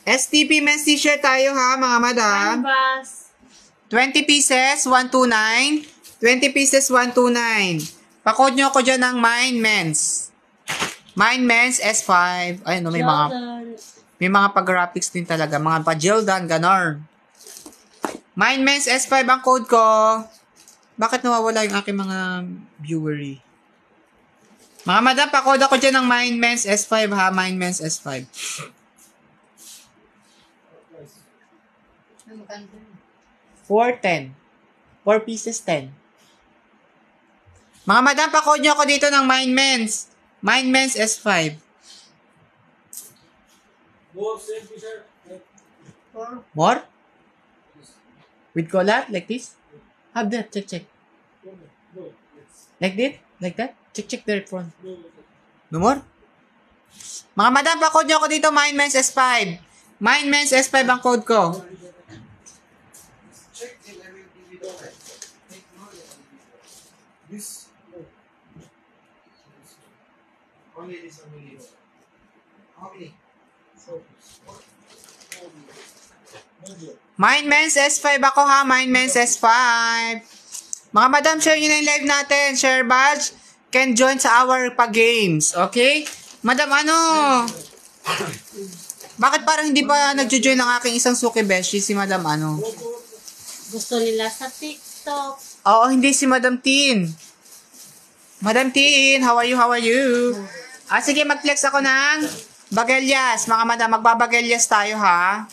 STP men's t-shirt tayo, ha, mga madam. Canvas. 20 pieces, 129. 20 pieces, 129. Pa-code nyo ako dyan ng Mine Men's. Mine Men's S5. Ay, no, may mga pag-graphics din talaga. Mga pa-Jildan, ganon. Mine Men's S5 ang code ko. Bakit nawawala yung aking mga viewery? Mga madam, pa-code ako dyan ng Mine Men's S5, ha? Mine Men's S5. Ang maganda. 410. 4 pieces, 10. Mga madam, pa-code nyo ako dito ng Mine Men's. Mine Men's S5. More? With collar? Like this? Have that. Check. Like this? Like that? Check the front. No more? Mga madam, pa-code nyo ako dito, Mine Men's S5. Mine Men's S5 ang code ko. Check and I will give you the right. Take note of this. Only this only. How many? Mine Men's S5 ako, ha? Mine Men's S5. Mga madam, share nyo na yung live natin. Share badge can join sa our pag-games. Okay? Madam, bakit parang hindi pa nagjo-join ng aking isang suki beshi si Madam Gusto nila sa TikTok. Oo, hindi si Madam Tin. Madam Tin, how are you? Sige, mag-flex ako ng bagelyas. Mga madam, magbabagelyas tayo, ha?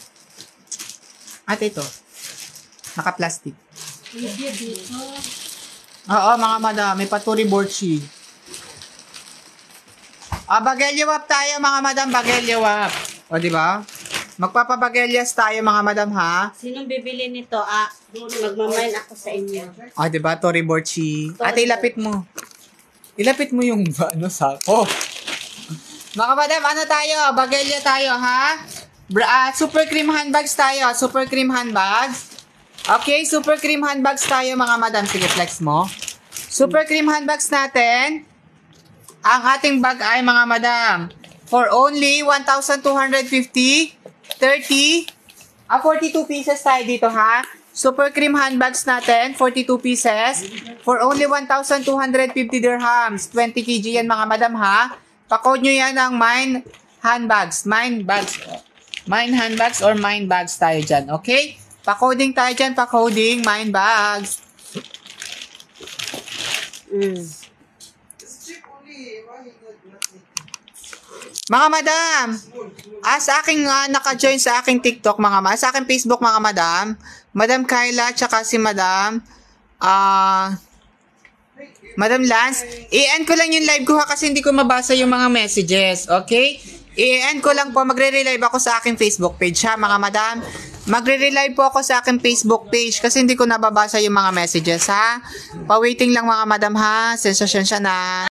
At ito, naka-plastic. Video dito. Oo, mga madam, may paturi borchi. Bagelyawap tayo, mga madam, bagelyawap. O, di ba? Magpapabagelyas tayo, mga madam, ha? Sinong bibili nito? Magmamine ako sa inyo. O, di ba? Tori borchi. Ate, ilapit mo. Ilapit mo yung sako. Mga madam, tayo? Bagelya tayo, ha? Super cream handbags tayo. Super cream handbags. Okay, super cream handbags tayo, mga madam. Sige, flex mo. Super cream handbags natin. Ang ating bag ay, mga madam, for only 1,250, 42 pieces tayo dito, ha? Super cream handbags natin, 42 pieces, for only 1,250 dirhams. 20 kg yan, mga madam, ha? Pa-code nyo yan ng Mine handbags. Mine handbags or Mine bags tayo dyan, okay? Pa-coding tayo dyan, pa-coding, Mine bags. Mga madam, sa aking naka-join sa aking TikTok, sa aking Facebook, mga madam, Madam Kyla, tsaka si Madam, Madam Lance, i-end ko lang yung live ko ha kasi hindi ko mabasa yung mga messages, okay? I-end ko lang po, magre-relive ako sa aking Facebook page ha, mga madam. Magre-relive po ako sa aking Facebook page kasi hindi ko nababasa yung mga messages ha. Pa-waiting lang mga madam ha, sensasyon na.